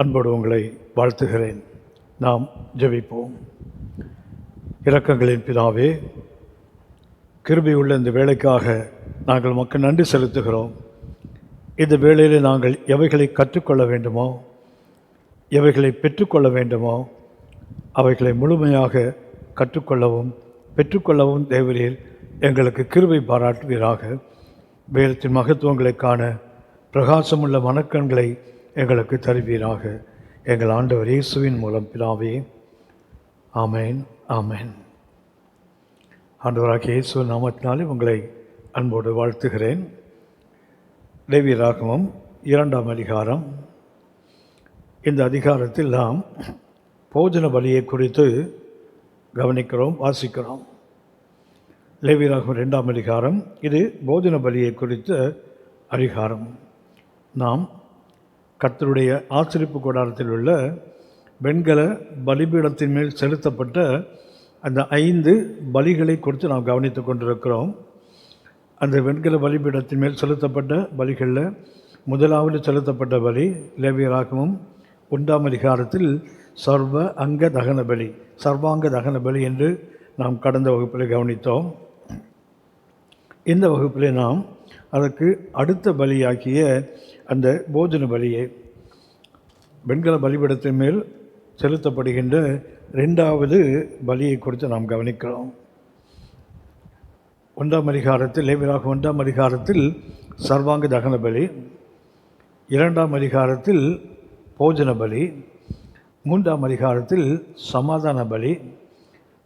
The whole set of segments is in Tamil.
அன்போடு உங்களை வாழ்த்துகிறேன். நாம் ஜெபிப்போம். இரக்கங்களின் பிதாவே, கிருபையுள்ள இந்த வேலைக்காக நாங்கள் மக்கள் நன்றி செலுத்துகிறோம். இந்த வேளையில் நாங்கள் எவைகளை கற்றுக்கொள்ள வேண்டுமோ, எவைகளை பெற்றுக்கொள்ள வேண்டுமோ அவைகளை முழுமையாக கற்றுக்கொள்ளவும் பெற்றுக்கொள்ளவும் தேவரீர் எங்களுக்கு கிருபை பாராட்டுவீராக. வேதத்தின் மகத்துவங்களை காண பிரகாசமுள்ள மனக்கண்களை எங்களுக்கு தருவீராக. எங்கள் ஆண்டவர் இயேசுவின் மூலம் பிதாவே, ஆமேன் ஆமேன். ஆண்டவராகிய இயேசுவின் நாமத்தினாலே உங்களை அன்போடு வாழ்த்துகிறேன். லேவியராகமம் 2ஆம் அதிகாரம். இந்த அதிகாரத்தில் நாம் போஜன பலியை குறித்து கவனிக்கிறோம், வாசிக்கிறோம். லேவியராகமம் 2ஆம் அதிகாரம். இது போஜன பலியை குறித்த அதிகாரம். நாம் கர்த்தருடைய ஆசரிப்பு கூடாரத்தில் உள்ள வெண்கல பலிபீடத்தின் மேல் செலுத்தப்பட்ட அந்த 5 பலிகளை குறித்து நாம் கவனித்து கொண்டிருக்கிறோம். அந்த வெண்கல பலிபீடத்தின் மேல் செலுத்தப்பட்ட பலிகளில் முதலாவது செலுத்தப்பட்ட பலி லேவியராகமம் 1ஆம் அதிகாரத்தில் சர்வ அங்க தகன பலி, சர்வாங்க தகன பலி என்று நாம் கடந்த வகுப்பில் கவனித்தோம். இந்த வகுப்பிலே நாம் அதற்கு அடுத்த பலியாக்கிய அந்த போஜன பலியை, வெண்கல பலிபீடத்தின் மேல் செலுத்தப்படுகின்ற 2வது பலியை குறித்து நாம் கவனிக்கிறோம். 1ஆம் அதிகாரத்தில் லேவியராகமம் 1ஆம் அதிகாரத்தில் சர்வாங்க தகன பலி, 2ஆம் அதிகாரத்தில் போஜன பலி, 3ஆம் அதிகாரத்தில் சமாதான பலி,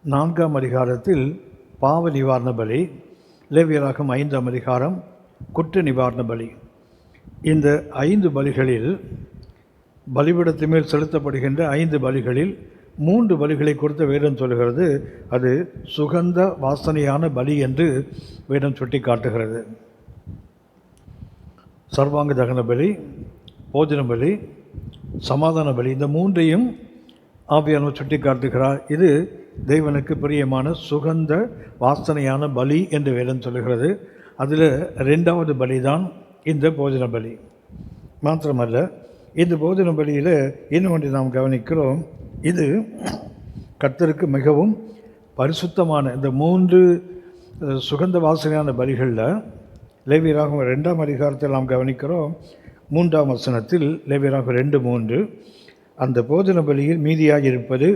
4ஆம் அதிகாரத்தில் பாவ நிவாரண பலி, லேவியராகமம் 5ஆம் அதிகாரம் குற்ற நிவாரண பலி. இந்த 5 பலிகளில், பலிபீடத்தின் மேல் செலுத்தப்படுகின்ற 5 பலிகளில் 3 பலிகளை குறித்த வேதம் சொல்கிறது. அது சுகந்த வாசனையான பலி என்று வேதம் சுட்டி காட்டுகிறது. சர்வாங்க தகன பலி, போஜன பலி, சமாதான பலி, இந்த 3ஐயும் ஆவியானவர் சுட்டி காட்டுகிறார். இது தேவனுக்கு பிரியமான சுகந்த வாசனையான பலி என்று வேதம் சொல்கிறது. அதில் 2வது பலி தான் இந்த போஜன பலி. மாத்திரமல்ல, இந்த போஜன பலியில் இன்னும் ஒன்றை நாம் கவனிக்கிறோம். இது கர்த்தருக்கு மிகவும் பரிசுத்தமான இந்த 3 சுகந்த வாசனையான பலிகளில் லேவியராகமம் 2ஆம் அதிகாரத்தில் நாம் கவனிக்கிறோம். 3ஆம் வசனத்தில் லேவியராகமம் 2:3, அந்த போஜன பலியில் மீதியாக இருப்பது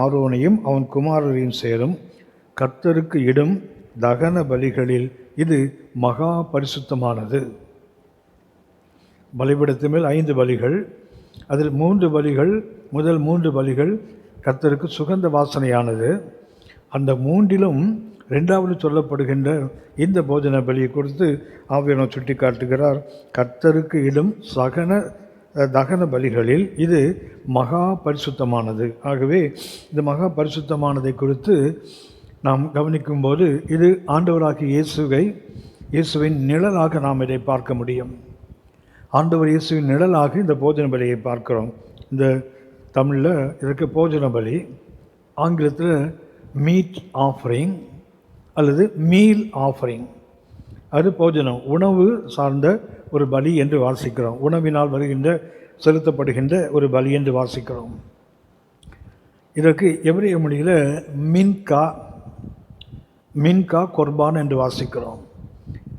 ஆரோனையும் அவன் குமாரரையும் சேரும், கர்த்தருக்கு இடும் தகன பலிகளில் இது மகா பரிசுத்தமானது. பலிபீடத்தின் மேல் 5 பலிகள், அதில் 3 பலிகள், முதல் 3 பலிகள் கர்த்தருக்கு சுகந்த வாசனையானது. அந்த 3லும் 2வது சொல்லப்படுகின்ற இந்த போஜன பலியை குறித்து ஆவியானவர் சுட்டி காட்டுகிறார். கர்த்தருக்கு இடும் தகன பலிகளில் இது மகா பரிசுத்தமானது. ஆகவே இந்த மகா பரிசுத்தமானதை குறித்து நாம் கவனிக்கும்போது இது ஆண்டவராகிய இயேசுவின் நிழலாக நாம் இதை பார்க்க முடியும். ஆண்டவர் இயேசுவின் நிழலாக இந்த போஜன பலியை பார்க்கிறோம். இந்த தமிழில் இதற்கு போஜன பலி, ஆங்கிலத்தில் மீட் ஆஃபரிங் அல்லது மீல் ஆஃபரிங். அது போஜனம், உணவு சார்ந்த ஒரு பலி என்று வாசிக்கிறோம். உணவினால் வருகின்ற செலுத்தப்படுகின்ற ஒரு பலி என்று வாசிக்கிறோம். இதற்கு எபிரேய மொழியில் மின்கா கொர்பான் என்று வாசிக்கிறோம்.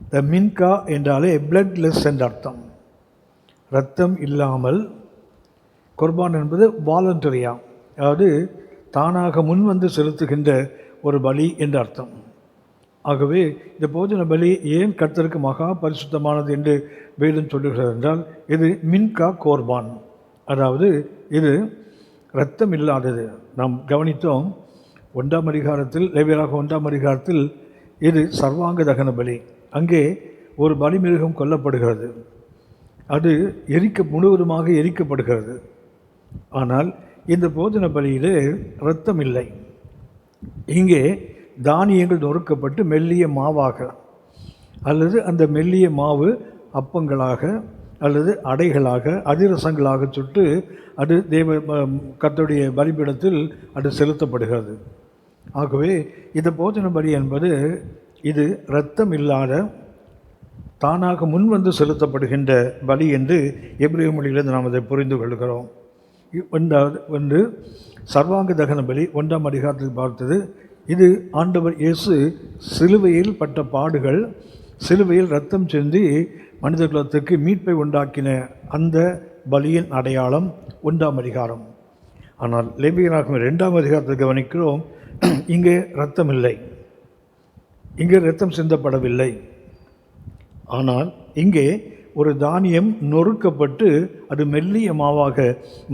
இந்த மின்கா என்றாலே பிளட்லெஸ் என்ற அர்த்தம், இரத்தம் இல்லாமல். கொர்பான் என்பது வாலண்டரியா, அதாவது தானாக முன்வந்து செலுத்துகின்ற ஒரு பலி என்ற அர்த்தம். ஆகவே இந்த போஜன பலி ஏன் கர்த்தருக்கு மகா பரிசுத்தமானது என்று வேதம் சொல்லுகிறது என்றால், இது மின்கா கோர்பான், அதாவது இது இரத்தம் இல்லாதது. நாம் கவனித்தோம் 1ஆம் அதிகாரத்தில், லேவியராகமம் 1ஆம் அதிகாரத்தில் இது சர்வாங்க தகன பலி. அங்கே ஒரு பலிமிருகம் கொல்லப்படுகிறது, அது முழுவதுமாக எரிக்கப்படுகிறது. ஆனால் இந்த போஜன பலியிலே இரத்தம் இல்லை. இங்கே தானியங்கள் நொறுக்கப்பட்டு மெல்லிய மாவாக, அல்லது அந்த மெல்லிய மாவு அப்பங்களாக அல்லது அடைகளாக அதிரசங்களாக சுட்டு அது கர்த்தருடைய பலிபீடத்தில் அது செலுத்தப்படுகிறது. ஆகவே இந்த போஜன பலி என்பது இது இரத்தம் இல்லாத தானாக முன்வந்து செலுத்தப்படுகின்ற பலி என்று எபிரேய மொழியிலிருந்து நாம் அதை புரிந்து கொள்கிறோம். ஒன்று சர்வாங்க தகன பலி 1ஆம் அதிகாரத்தில் பார்த்தது. இது ஆண்டவர் இயேசு சிலுவையில் பட்ட பாடுகள், சிலுவையில் இரத்தம் சிந்தி மனித குலத்துக்கு மீட்பை உண்டாக்கின அந்த பலியின் அடையாளம் 1ஆம் அதிகாரம். ஆனால் லேவியராகமம் 2ஆம் அதிகாரத்தில் கவனிக்கிறோம், இங்கே இரத்தம் இல்லை, இங்கே இரத்தம் சிந்தப்படவில்லை. ஆனால் இங்கே ஒரு தானியம் நொறுக்கப்பட்டு அது மெல்லிய மாவாக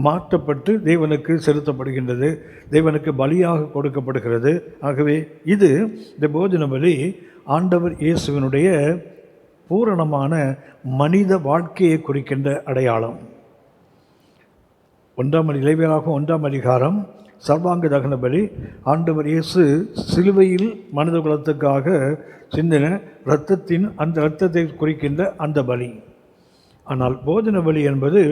மாற்றப்பட்டு தேவனுக்கு செலுத்தப்படுகின்றது, தேவனுக்கு பலியாக கொடுக்கப்படுகிறது. ஆகவே இது இந்த போஜன பலி ஆண்டவர் இயேசுவினுடைய பூரணமான மனித வாழ்க்கையை குறிக்கின்ற அடையாளம். 1ஆம் அதிகாரம் சர்வாங்க தகன பலி, ஆண்டவர் இயேசு சிலுவையில் மனித குலத்துக்காக சிந்தின இரத்தத்தின் அந்த இரத்தத்தை குறிக்கின்ற அந்த பலி. ஆனால் போஜன பலி என்பது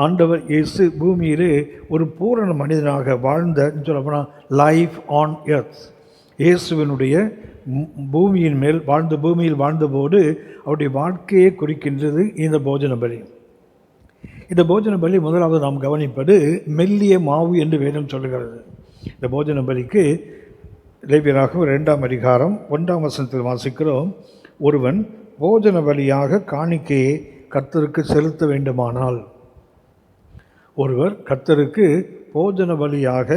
ஆண்டவர் இயேசு பூமியிலே ஒரு பூரண மனிதனாக வாழ்ந்த, சொல்லப்போனால் லைஃப் ஆன் எர்த், இயேசுவினுடைய பூமியின் மேல் பூமியில் வாழ்ந்தபோது அவருடைய வாழ்க்கையை குறிக்கின்றது இந்த போஜன பலி. இந்த போஜன பலி முதலாவது நாம் கவனிப்பது மெல்லிய மாவு என்று வேதம் சொல்லுகிறது. இந்த போஜன பலிக்கு லேவியராகமம் 2ஆம் அதிகாரம் 1ஆம் வசனத்தில் வாசிக்கிறோம், ஒருவன் போஜன பலியாக காணிக்கையை கர்த்தருக்கு செலுத்த வேண்டுமானால், ஒருவர் கர்த்தருக்கு போஜன பலியாக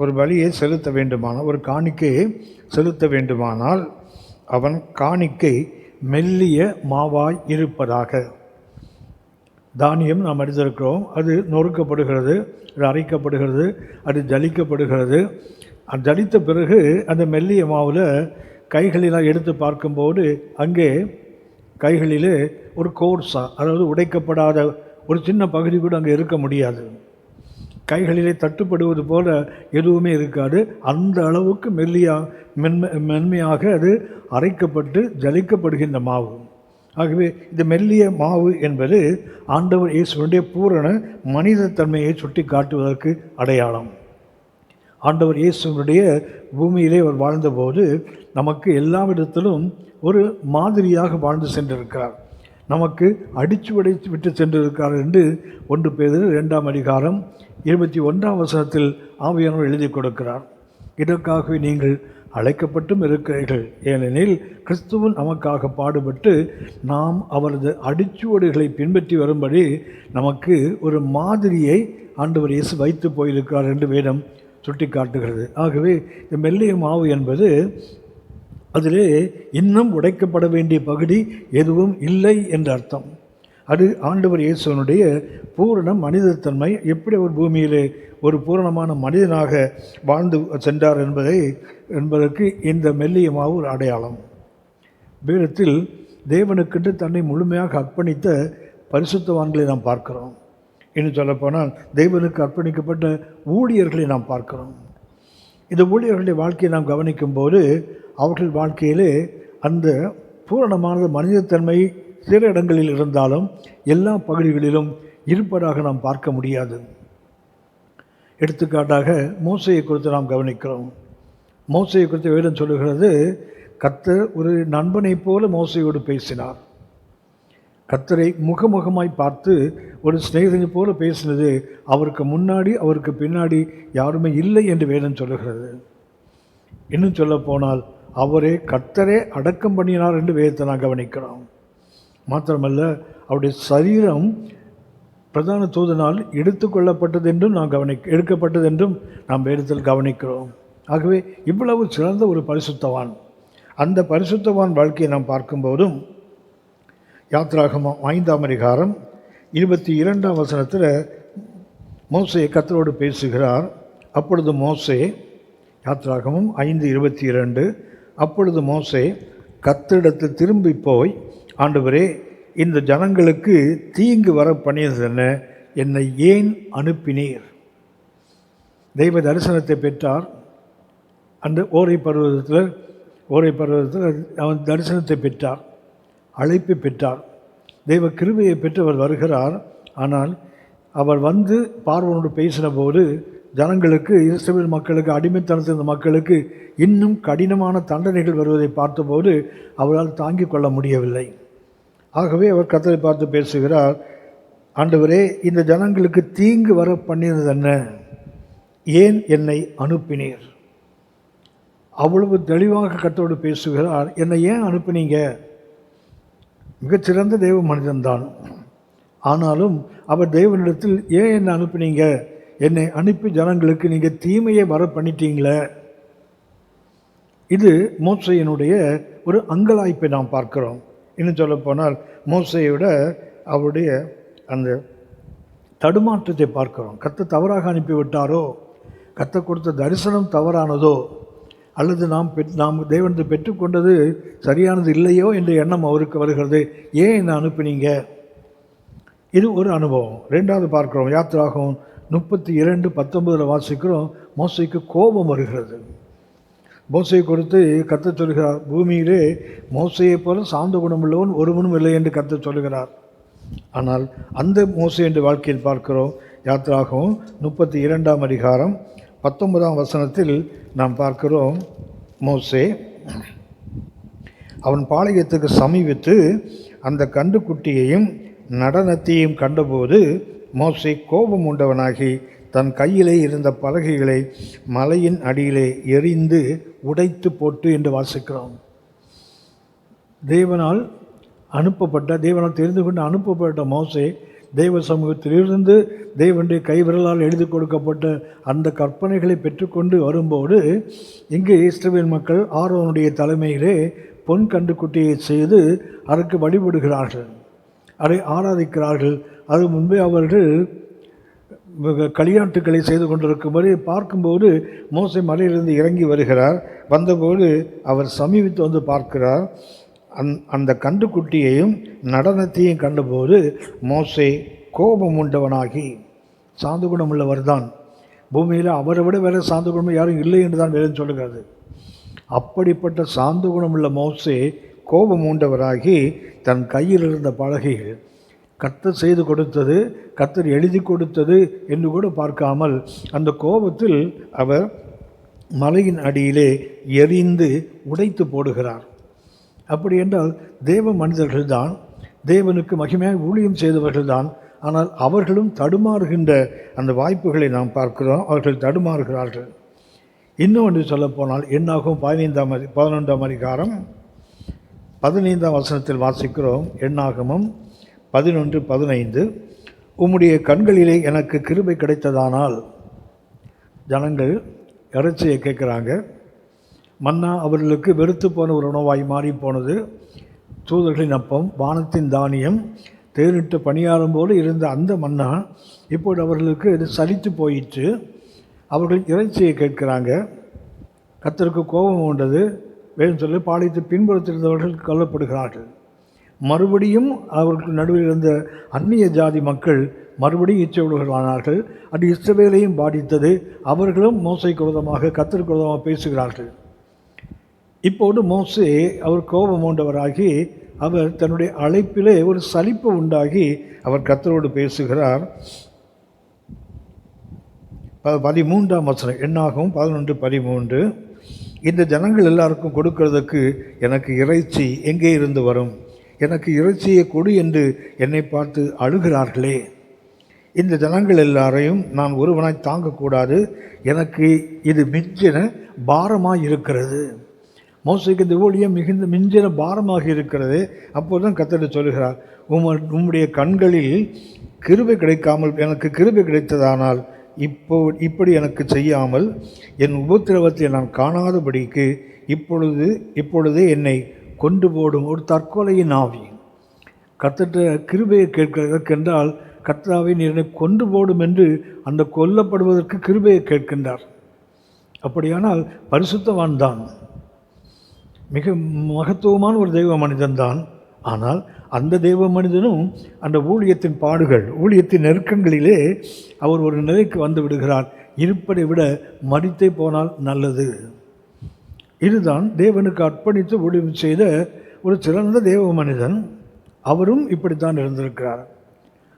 ஒரு பலியை செலுத்த வேண்டுமானால், ஒரு காணிக்கையை செலுத்த வேண்டுமானால், அவன் காணிக்கை மெல்லிய மாவாய் இருப்பதாக. தானியம் நாம் அறிந்திருக்கிறோம், அது நொறுக்கப்படுகிறது, அது அரைக்கப்படுகிறது, அது ஜலிக்கப்படுகிறது. அது ஜலித்த பிறகு அந்த மெல்லிய மாவில் கைகளில் எடுத்து பார்க்கும்போது அங்கே கைகளிலே ஒரு கோர்ஸா, அதாவது உடைக்கப்படாத ஒரு சின்ன பகுதி கூட அங்கே இருக்க முடியாது. கைகளிலே தட்டுப்படுவது போல எதுவுமே இருக்காது. அந்த அளவுக்கு மென்மையாக அது அரைக்கப்பட்டு ஜலிக்கப்படுகின்ற மாவு. ஆகவே இந்த மெல்லிய மாவு என்பது ஆண்டவர் இயேசுவினுடைய பூரண மனித தன்மையை சுட்டி காட்டுவதற்கு அடையாளம். ஆண்டவர் இயேசுவினுடைய பூமியிலே அவர் வாழ்ந்தபோது நமக்கு எல்லா விதத்திலும் ஒரு மாதிரியாக வாழ்ந்து சென்றிருக்கிறார், நமக்கு அடிச்சு உடைத்து விட்டு சென்றிருக்கிறார் என்று 1 பேதுரு 2ஆம் அதிகாரம் 21ஆம் வசனத்தில் ஆவியானவர் எழுதி கொடுக்கிறார். இதற்காகவே நீங்கள் அழைக்கப்பட்டும் இருக்கிறீர்கள், ஏனெனில் கிறிஸ்துவன் நமக்காக பாடுபட்டு நாம் அவரது அடிச்சுவடுகளை பின்பற்றி வரும்படி நமக்கு ஒரு மாதிரியை ஆண்டவர் இயேசு வைத்து போயிருக்கிறார் என்று வேதம் சுட்டி காட்டுகிறது. ஆகவே இந்த மெல்லிய மாவு என்பது அதிலே இன்னும் உடைக்கப்பட வேண்டிய பகுதி எதுவும் இல்லை என்ற அர்த்தம். அது ஆண்டவர் இயேசுவனுடைய பூரண மனிதத்தன்மை, எப்படி ஒரு பூமியிலே ஒரு பூரணமான மனிதனாக வாழ்ந்து சென்றார் என்பதற்கு இந்த மெல்லிய மாவு ஒரு அடையாளம். வேதத்தில் தேவனுக்கென்று தன்னை முழுமையாக அர்ப்பணித்த பரிசுத்தவான்களை நாம் பார்க்கிறோம். இன்னும் சொல்லப்போனால் தேவனுக்கு அர்ப்பணிக்கப்பட்ட ஊழியர்களை நாம் பார்க்கிறோம். இந்த ஊழியர்களுடைய வாழ்க்கையை நாம் கவனிக்கும்போது அவர்கள் வாழ்க்கையிலே அந்த பூரணமான மனிதத்தன்மை சில இடங்களில் இருந்தாலும் எல்லா பகுதிகளிலும் இருப்பதாக நாம் பார்க்க முடியாது. எடுத்துக்காட்டாக மோசையை குறித்து நாம் கவனிக்கிறோம். மோசையை குறித்து வேதம் சொல்லுகிறது, கர்த்தர் ஒரு நண்பனைப் போல மோசையோடு பேசினார். கர்த்தரை முகமுகமாய் பார்த்து ஒரு சிநேகிதனை போல பேசினது அவருக்கு முன்னாடி அவருக்கு பின்னாடி யாருமே இல்லை என்று வேதம் சொல்லுகிறது. இன்னும் சொல்ல போனால் அவரே கர்த்தரே அடக்கம் பண்ணினார் என்று வேதத்தை நாம் கவனிக்கிறோம். மாத்திரமல்ல, அவருடைய சரீரம் பிரதான தூதனால் எடுத்துக்கொள்ளப்பட்டது என்றும் எடுக்கப்பட்டது என்றும் நாம் வேதத்தில் கவனிக்கிறோம். ஆகவே இவ்வளவு சிறந்த ஒரு பரிசுத்தவான், அந்த பரிசுத்தவான் வாழ்க்கையை நாம் பார்க்கும்போதும் யாத்ராகமம் 5ஆம் அதிகாரம் 22ஆம் வசனத்தில் மோசே கர்த்தரோடு பேசுகிறார். அப்பொழுது மோசே, யாத்ராகமம் 5:22, அப்பொழுது மோசே கர்த்தரிடத்தில் திரும்பி போய், ஆண்டவரே, இந்த ஜனங்களுக்கு தீங்கு வர பண்ணியது என்ன? என்னை ஏன் அனுப்பினீர்? தெய்வ தரிசனத்தை பெற்றார். அந்த ஓரை பருவத்தில் அவன் தரிசனத்தை பெற்றார், அழைப்பு பெற்றார், தெய்வ கிருபையை பெற்று அவர் வருகிறார். ஆனால் அவர் வந்து பார்வோனோடு பேசின போது ஜனங்களுக்கு, இஸ்ரவேல் மக்களுக்கு, அடிமைத்தனத்தின் மக்களுக்கு இன்னும் கடினமான தண்டனைகள் வருவதை பார்த்தபோது அவரால் தாங்கிக் கொள்ள முடியவில்லை. ஆகவே அவர் கர்த்தரை பார்த்து பேசுகிறார், ஆண்டவரே, இந்த ஜனங்களுக்கு தீங்கு வர பண்ணினது என்ன? ஏன் என்னை அனுப்பினீர்? அவ்வளவு தெளிவாக கர்த்தரோடு பேசுகிறார். என்னை ஏன் அனுப்பினீங்க? மிகச்சிறந்த தெய்வ மனிதன்தான். ஆனாலும் அவர் தேவனிடத்தில் ஏன் என்னை அனுப்பினீங்க? என்னை அனுப்பி ஜனங்களுக்கு நீங்கள் தீமையை வர பண்ணிட்டீங்களே. இது மோசேயினுடைய ஒரு அங்கலாய்ப்பை நாம் பார்க்கிறோம். இன்னும் சொல்லப்போனால் மோசேயோட அவருடைய அந்த தடுமாற்றத்தை பார்க்கிறோம். கர்த்தர் தவறாக அனுப்பிவிட்டாரோ, கர்த்தர் கொடுத்த தரிசனம் தவறானதோ, அல்லது நாம் தேவனத்தை பெற்றுக்கொண்டது சரியானது இல்லையோ என்ற எண்ணம் அவருக்கு வருகிறது. ஏன் என்னை அனுப்பினீங்க? இது ஒரு அனுபவம். ரெண்டாவது பார்க்குறோம், யாத்திராகமம் 32:19 வாசிக்கிறோம். மோசேக்கு கோபம் வருகிறது. மோசையை கொடுத்து கர்த்தர் சொல்கிறார், பூமியிலே மோசையை போல சாந்த குணமுள்ளவன் ஒருவனும் இல்லை என்று கர்த்தர் சொல்கிறார். ஆனால் அந்த மோசே என்ற வாழ்க்கையில் பார்க்கிறோம். யாத்திராகமம் 32:19 நாம் பார்க்கிறோம், மோசே அவன் பாளையத்துக்கு சமீபித்து அந்த கன்றுக்குட்டியையும் நடனத்தையும் கண்டபோது மோசே கோபம் உண்டவனாகி தன் கையிலே இருந்த பலகைகளை மலையின் அடியிலே எரிந்து உடைத்து போட்டு என்று வாசிக்கிறோம். தேவனால் தெரிந்து கொண்டு அனுப்பப்பட்ட மோசே தெய்வ சமூகத்திலிருந்து தேவனுடைய கைவிரலால் எழுதி கொடுக்கப்பட்ட அந்த கற்பனைகளை பெற்றுக்கொண்டு வரும்போது இங்கு இஸ்ரவேல் மக்கள் ஆரோனுடைய தலைமையிலே பொன் கன்றுக்குட்டியை செய்து அதற்கு வழிபடுகிறார்கள், அதை ஆராதிக்கிறார்கள். அது முன்பே அவர்கள் களியாட்டுக்களை செய்து கொண்டிருக்கும்போது பார்க்கும்போது மோசே மலையிலிருந்து இறங்கி வருகிறார். வந்தபோது அவர் சமீபித்து வந்து பார்க்கிறார். அந்த கன்றுக்குட்டியையும் நடனத்தையும் கண்டபோது மோசே கோபம் உண்டவனாகி, சாந்த குணம் உள்ளவர் தான், பூமியில் அவரை விட வேறு சாந்த குணம் யாரும் இல்லை என்று தான் வேறு சொல்லுகிறது. அப்படிப்பட்ட சாந்த குணமுள்ள மோசே கோபம் உண்டவராகி தன் கையில் இருந்த பலகைகள் கர்த்தர் செய்து கொடுத்தது, கர்த்தர் எழுதி கொடுத்தது என்று கூட பார்க்காமல் அந்த கோபத்தில் அவர் மலையின் அடியிலே எரிந்து உடைத்து போடுகிறார். அப்படி என்றால் தேவ மனிதர்கள்தான், தேவனுக்கு மகிமையாக ஊழியம் செய்தவர்கள்தான். ஆனால் அவர்களும் தடுமாறுகின்ற அந்த வாய்ப்புகளை நாம் பார்க்கிறோம். அவர்கள் தடுமாறுகிறார்கள். இன்னொன்று சொல்லப்போனால் என்னாகும் 15 வாசிக்கிறோம். என்னாகமம் 11:15 உம்முடைய கண்களிலே எனக்கு கிருபை கிடைத்ததானால். ஜனங்கள் இறைச்சியை கேட்குறாங்க. மன்னா அவர்களுக்கு வெறுத்து போன ஒரு உணவாய் மாறி போனது. தூதர்களின் அப்பம், வானத்தின் தானியம், தேனிட்டு பணியாரம் போல இருந்த அந்த மன்னா இப்போது அவர்களுக்கு இது சலித்து போயிற்று. அவர்கள் இறைச்சியை கேட்கிறாங்க. கர்த்தருக்கு கோபம் உண்டது. வேறு சொல்லி பாளையத்து பின்புறத்திலிருந்தவர்கள் கொல்லப்படுகிறார்கள். மறுபடியும் அவர்கள் நடுவில் இருந்த அந்நிய ஜாதி மக்கள் மறுபடியும் இச்சையுள்ளவர்களானார்கள். அது இஸ்ரவேலையும் பாதித்தது. அவர்களும் மோசேக்கு விரோதமாக, கர்த்தருக்கு விரோதமாக பேசுகிறார்கள். இப்போது மோசே அவர் கோபம் உண்டவராகி அவர் தன்னுடைய அழைப்பிலே ஒரு சலிப்பு உண்டாகி அவர் கர்த்தரோடு பேசுகிறார். 13 என்னாகும் 11:13 இந்த ஜனங்கள் எல்லாருக்கும் கொடுக்கிறதுக்கு எனக்கு இறைச்சி எங்கே இருந்து வரும்? எனக்கு இறைச்சியை கொடு என்று என்னை பார்த்து அழுகிறார்களே. இந்த ஜனங்கள் எல்லாரையும் நான் ஒருவனாய் தாங்கக்கூடாது. எனக்கு இது மிஞ்சின பாரமாக இருக்கிறது. மோசேக்கு இந்த ஊழியம் மிஞ்சின பாரமாக இருக்கிறது. அப்போது தான் கர்த்தர் சொல்கிறார், உம்முடைய கண்களில் கிருபை கிடைக்காமல் எனக்கு கிருபை கிடைத்ததானால் இப்படி எனக்கு செய்யாமல் என் உபத்திரவத்தை நான் காணாதபடிக்கு இப்பொழுதே என்னை கொண்டு போடும் ஒரு தற்கொலையின் ஆவி. கர்த்தர்ட்ட கிருபையை கேட்கிறதற்கென்றால் கர்த்தாவை என்னை கொண்டு போடும் என்று அந்த கொல்லப்படுவதற்கு கிருபையை கேட்கின்றார். அப்படியானால் பரிசுத்தவான் தான், மிக மகத்துவமான ஒரு தெய்வ மனிதன்தான். ஆனால் அந்த தெய்வ மனிதனும் அந்த ஊழியத்தின் பாடுகள், ஊழியத்தின் நெருக்கங்களிலே அவர் ஒரு நிலைக்கு வந்து விடுகிறார். இருப்பதை விட மரித்தே போனால் நல்லது. இதுதான் தேவனுக்கு அர்ப்பணித்து ஊழியம் செய்த ஒரு சிறந்த தேவ மனிதன். அவரும் இப்படித்தான் இருந்திருக்கிறார்.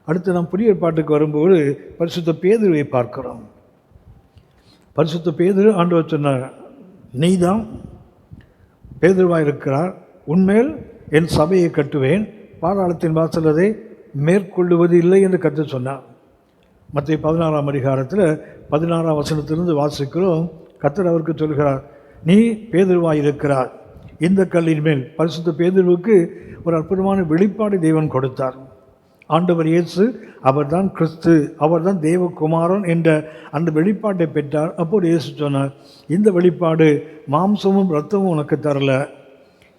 அடுத்து நாம் புதிய ஏற்பாட்டுக்கு வரும்போது பரிசுத்த பேதுருவை பார்க்கிறோம். பரிசுத்த பேதுரு ஆண்டவர் சொன்னார், நீதான் பேதுருவாக இருக்கிறார், உன்மேல் என் சபையை கட்டுவேன், பாதாளத்தின் வாசல் அதை மேற்கொள்ளுவது இல்லை என்று கர்த்தர் சொன்னார். மத்திய 16ஆம் அதிகாரத்தில் 16ஆம் வசனத்திலிருந்து வாசிக்கிறோம். கர்த்தர் அவருக்கு சொல்கிறார், நீ பேதுருவாயிருக்கிறார். இந்த கல்லின் மேல் பரிசுத்த பேதுருவுக்கு ஒரு அற்புதமான வெளிப்பாடு தேவன் கொடுத்தார். ஆண்டவர் இயேசு அவர்தான் கிறிஸ்து, அவர்தான் தேவகுமாரன் என்ற அந்த வெளிப்பாட்டை பெற்றார். அப்போது இயேசு சொன்னார், இந்த வெளிப்பாடு மாம்சமும் இரத்தமும் உனக்கு தரல,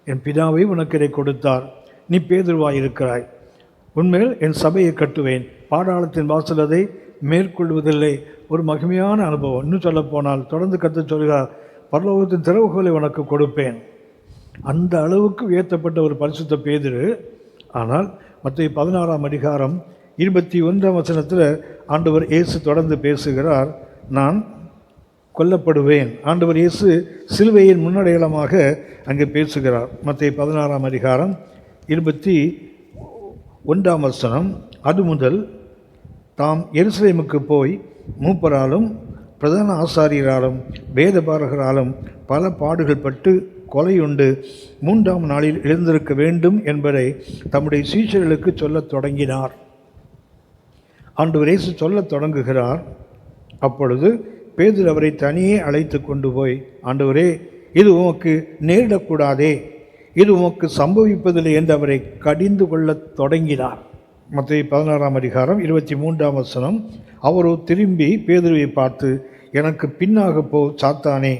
என் பிதாவை உனக்கு இதை கொடுத்தார். நீ பேதுருவாய் இருக்கிறாய். உண்மையில் என் சபையை கட்டுவேன், பாதாளத்தின் வாசல் அதை மேற்கொள்வதில்லை. ஒரு மகிமையான அனுபவம். இன்னும் சொல்ல போனால் தொடர்ந்து கர்த்தர் சொல்கிறார், பரலோகத்தின் திறவுகோலை உனக்கு கொடுப்பேன். அந்த அளவுக்கு உயர்த்தப்பட்ட ஒரு பரிசுத்த பேதுரு. ஆனால் மத்திய 16ஆம் அதிகாரம் 21ஆம் வசனத்தில் ஆண்டவர் இயேசு தொடர்ந்து பேசுகிறார், நான் கொல்லப்படுவேன். ஆண்டவர் இயேசு சிலுவையின் முன்னடையாளமாக அங்கே பேசுகிறார். மத்திய 16ஆம் அதிகாரம் 21ஆம் வசனம், அது முதல் தாம் எருசலேமுக்கு போய் மூப்பராலும் பிரதான ஆசாரியராலும் வேதபாரகராலும் பல பாடுகள் பட்டு கொலையுண்டு 3ஆம் நாளில் எழுந்திருக்க வேண்டும் என்பதை தம்முடைய சீஷர்களுக்கு சொல்லத் தொடங்கினார். ஆண்டவர் இயேசு சொல்லத் தொடங்குகிறார். அப்பொழுது பேதுரு அவரை தனியே அழைத்து கொண்டு போய், ஆண்டவரே, இது உமக்கு நேரிடக்கூடாதே, இது உமக்கு சம்பவிப்பதில்லை என்று அவரை கடிந்து கொள்ளத் தொடங்கினார். மத்திய 16ஆம் அதிகாரம் 23ஆம் வசனம், அவரோ திரும்பி பேதுருவை பார்த்து, எனக்கு பின்னாக போ சாத்தானே,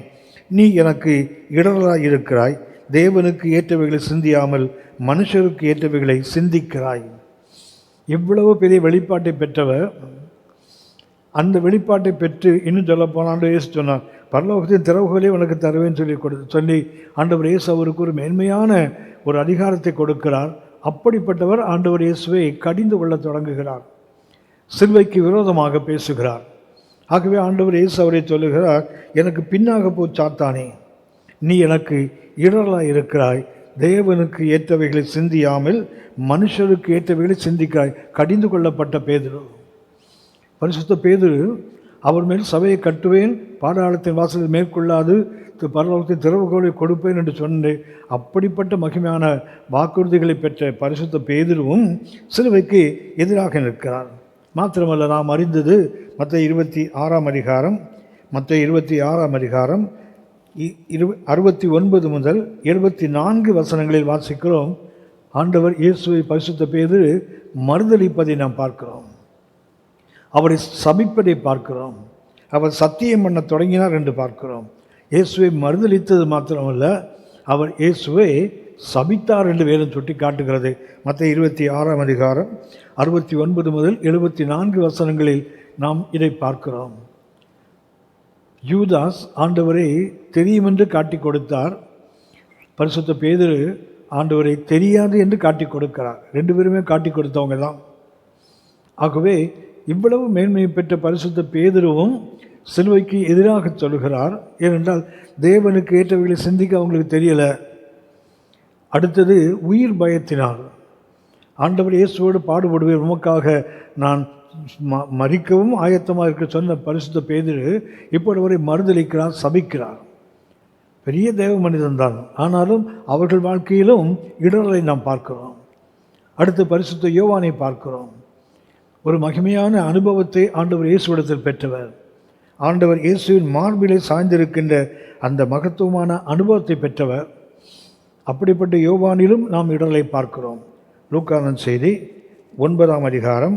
நீ எனக்கு இடரலாய் இருக்கிறாய். தேவனுக்கு ஏற்றவைகளை சிந்தியாமல் மனுஷருக்கு ஏற்றவைகளை சிந்திக்கிறாய். இவ்வளவு பெரிய வெளிப்பாட்டை பெற்றவர், அந்த வெளிப்பாட்டை பெற்று இன்னும் சொல்ல போன ஆண்டவர் இயேசு சொன்னார், பரலோகத்தின் திறவுகோலை உனக்கு தருவேன்னு சொல்லி ஆண்டவர் இயேசு அவருக்கு ஒரு மேன்மையான ஒரு அதிகாரத்தை கொடுக்கிறார். அப்படிப்பட்டவர் ஆண்டவர் இயேசுவை கடிந்து கொள்ள தொடங்குகிறார், சிலுவைக்கு விரோதமாக பேசுகிறார். ஆகவே ஆண்டவர் இயேசு அவரை சொல்லுகிறார், எனக்கு பின்னாக போ சாத்தானே, நீ எனக்கு இடரலாய் இருக்கிறாய். தேவனுக்கு ஏற்றவைகளை சிந்தியாமல் மனுஷருக்கு ஏற்றவைகளை சிந்திக்கிறாய். கடிந்து கொள்ளப்பட்ட பேதுரு, பரிசுத்த பேதுரு, அவர் மேல் சபையை கட்டுவேன், பாதாளத்தின் வாசலில் மேற்கொள்ளாது, பரலோகத்தின் திறவுகோலை கொடுப்பேன் என்று சொன்னேன். அப்படிப்பட்ட மகிமையான வாக்குறுதிகளை பெற்ற பரிசுத்த பேதுருவும் சிலுவைக்கு எதிராக நிற்கிறார். மாத்திரமல்ல, நாம் அறிந்தது மத்திய 26ஆம் அதிகாரம் 69 முதல் 74 வசனங்களில் வாசிக்கிறோம். ஆண்டவர் இயேசுவை பரிசுத்த பேதுரு மறுதலிப்பதை நாம் பார்க்கிறோம், அவரை சபிப்பதை பார்க்கிறோம், அவர் சத்தியம் பண்ண தொடங்கினார் என்று பார்க்கிறோம். இயேசுவை மறுதலித்தது மாத்திரமல்ல, அவர் இயேசுவை சபித்தார் என்று வேதம் சுட்டி காட்டுகிறது. மத்திய 26ஆம் அதிகாரம் 69 முதல் 74 வசனங்களில் நாம் இதை பார்க்கிறோம். யூதாஸ் ஆண்டவரை தெரியுமென்று காட்டி கொடுத்தார், பரிசுத்த பேதுரு ஆண்டவரை தெரியாது என்று காட்டி கொடுக்கிறார். ரெண்டு பேருமே காட்டி கொடுத்தவங்க தான். ஆகவே இவ்வளவு மேன்மையை பெற்ற பரிசுத்த பேதுருவும் சிலுவைக்கு எதிராக சொல்கிறார். ஏனென்றால் தேவனுக்கு ஏற்றவைகளை சிந்திக்க அவங்களுக்கு தெரியலை. அடுத்தது உயிர் பயத்தினால். ஆண்டவர் இயேசுவோடு பாடுபடுவேன், உமக்காக நான் மரிக்கவும் ஆயத்தமாக இருக்க சொன்ன பரிசுத்த பேதுரு இப்போது அவரை மறுதலிக்கிறார், சபிக்கிறார். பெரிய தேவ மனிதன்தான், ஆனாலும் அவர்கள் வாழ்க்கையிலும் இடரலை நாம் பார்க்கிறோம். அடுத்து பரிசுத்த யோவானை பார்க்கிறோம். ஒரு மகிமையான அனுபவத்தை ஆண்டவர் இயேசுவிடத்தில் பெற்றவர். ஆண்டவர் இயேசுவின் மார்பிலே சாய்ந்திருக்கின்ற அந்த மகத்துவமான அனுபவத்தை பெற்றவர். அப்படிப்பட்ட யோவானிலும் நாம் இடரலை பார்க்கிறோம். லூக்காவின் செய்தி 9ஆம் அதிகாரம்,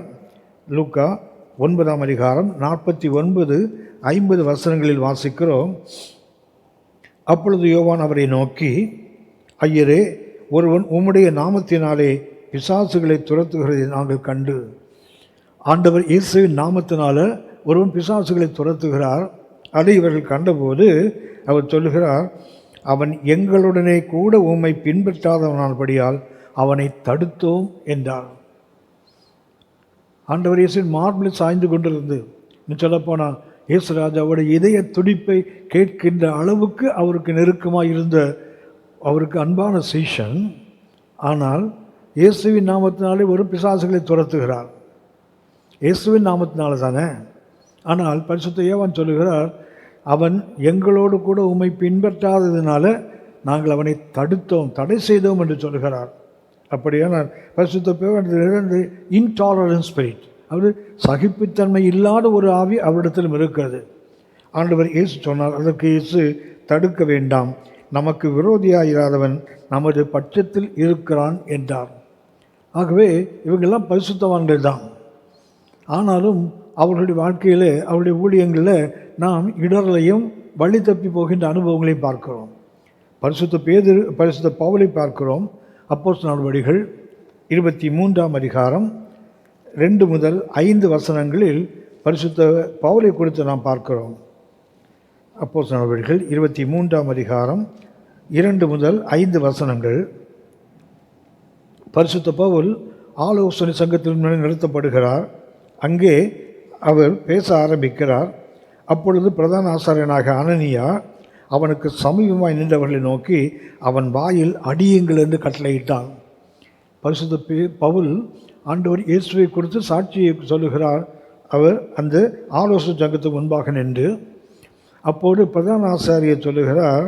லூக்கா 9ஆம் அதிகாரம் 49-50 வசனங்களில் வாசிக்கிறோம். அப்பொழுது யோவான் அவரை நோக்கி, ஐயரே, ஒருவன் உம்முடைய நாமத்தினாலே பிசாசுகளை துரத்துகிறதை நாங்கள் கண்டு. ஆண்டவர் இயேசுவின் நாமத்தினால ஒருவன் பிசாசுகளை துரத்துகிறார். அதை இவர்கள் கண்டபோது அவர் சொல்லுகிறார், அவன் எங்களுடனே கூட உம்மை பின்பற்றாதவனால்படியால் அவனை தடுத்தோம் என்றார். ஆண்டவர் இயேசுவின் மார்பில் சாய்ந்து கொண்டிருந்து, இன்னும் சொல்லப்போனால் இயேசுராஜாவோட இதய துடிப்பை கேட்கின்ற அளவுக்கு அவருக்கு நெருக்கமாக இருந்த அவருக்கு அன்பான சீஷன். ஆனால் இயேசுவின் நாமத்தினாலே ஒரு பிசாசுகளை துரத்துகிறார். இயேசுவின் நாமத்தினால தானே. ஆனால் பரிசுத்த யோவான் சொல்லுகிறார், அவன் எங்களோடு கூட உம்மை பின்பற்றாததினால நாங்கள் அவனை தடுத்தோம், தடை செய்தோம் என்று சொல்கிறார். அப்படியான பரிசுத்த பேரிலிருந்து இன்டாலரன்ஸ் ஸ்பிரிட், அவர் சகிப்புத்தன்மை இல்லாத ஒரு ஆவி அவரிடத்திலும் இருக்கிறது. ஆண்டவர் இயேசு சொன்னார், அதற்கு இயேசு தடுக்க வேண்டாம், நமக்கு விரோதியாயிராதவன் நமது பட்சத்தில் இருக்கிறான் என்றார். ஆகவே இவங்கெல்லாம் பரிசுத்தவான்கள் தான். ஆனாலும் அவர்களுடைய வாழ்க்கையில், அவருடைய ஊழியங்களில் நாம் இடரலையும் வழி தப்பி போகின்ற அனுபவங்களையும் பார்க்கிறோம். பரிசுத்த பவுலை பார்க்கிறோம். அப்போஸ்தலர் நடவடிக்கைகள் 23ஆம் அதிகாரம் 2 முதல் 5 வசனங்களில் பரிசுத்த பவுலை குறித்து நாம் பார்க்கிறோம். அப்போஸ்தலர் நடவடிக்கைகள் 23ஆம் அதிகாரம் 2 முதல் 5 வசனங்கள். பரிசுத்த பவுல் ஆலோசனை சங்கத்தில் நிறுத்தப்படுகிறார். அங்கே அவர் பேச ஆரம்பிக்கிறார். அப்பொழுது பிரதான ஆசாரியனாக அனனியா அவனுக்கு சமீபமாய் நின்றவர்களை நோக்கி அவன் வாயில் அடியுங்கள் என்று கட்டளையிட்டான். பரிசுத்த பவுல் ஆண்டவர் இயேசுவை குறித்து சாட்சியை சொல்லுகிறார். அவர் அந்த ஆலோசனை சங்கத்துக்கு முன்பாக நின்று, அப்போது பிரதான ஆசாரியர் சொல்லுகிறார்,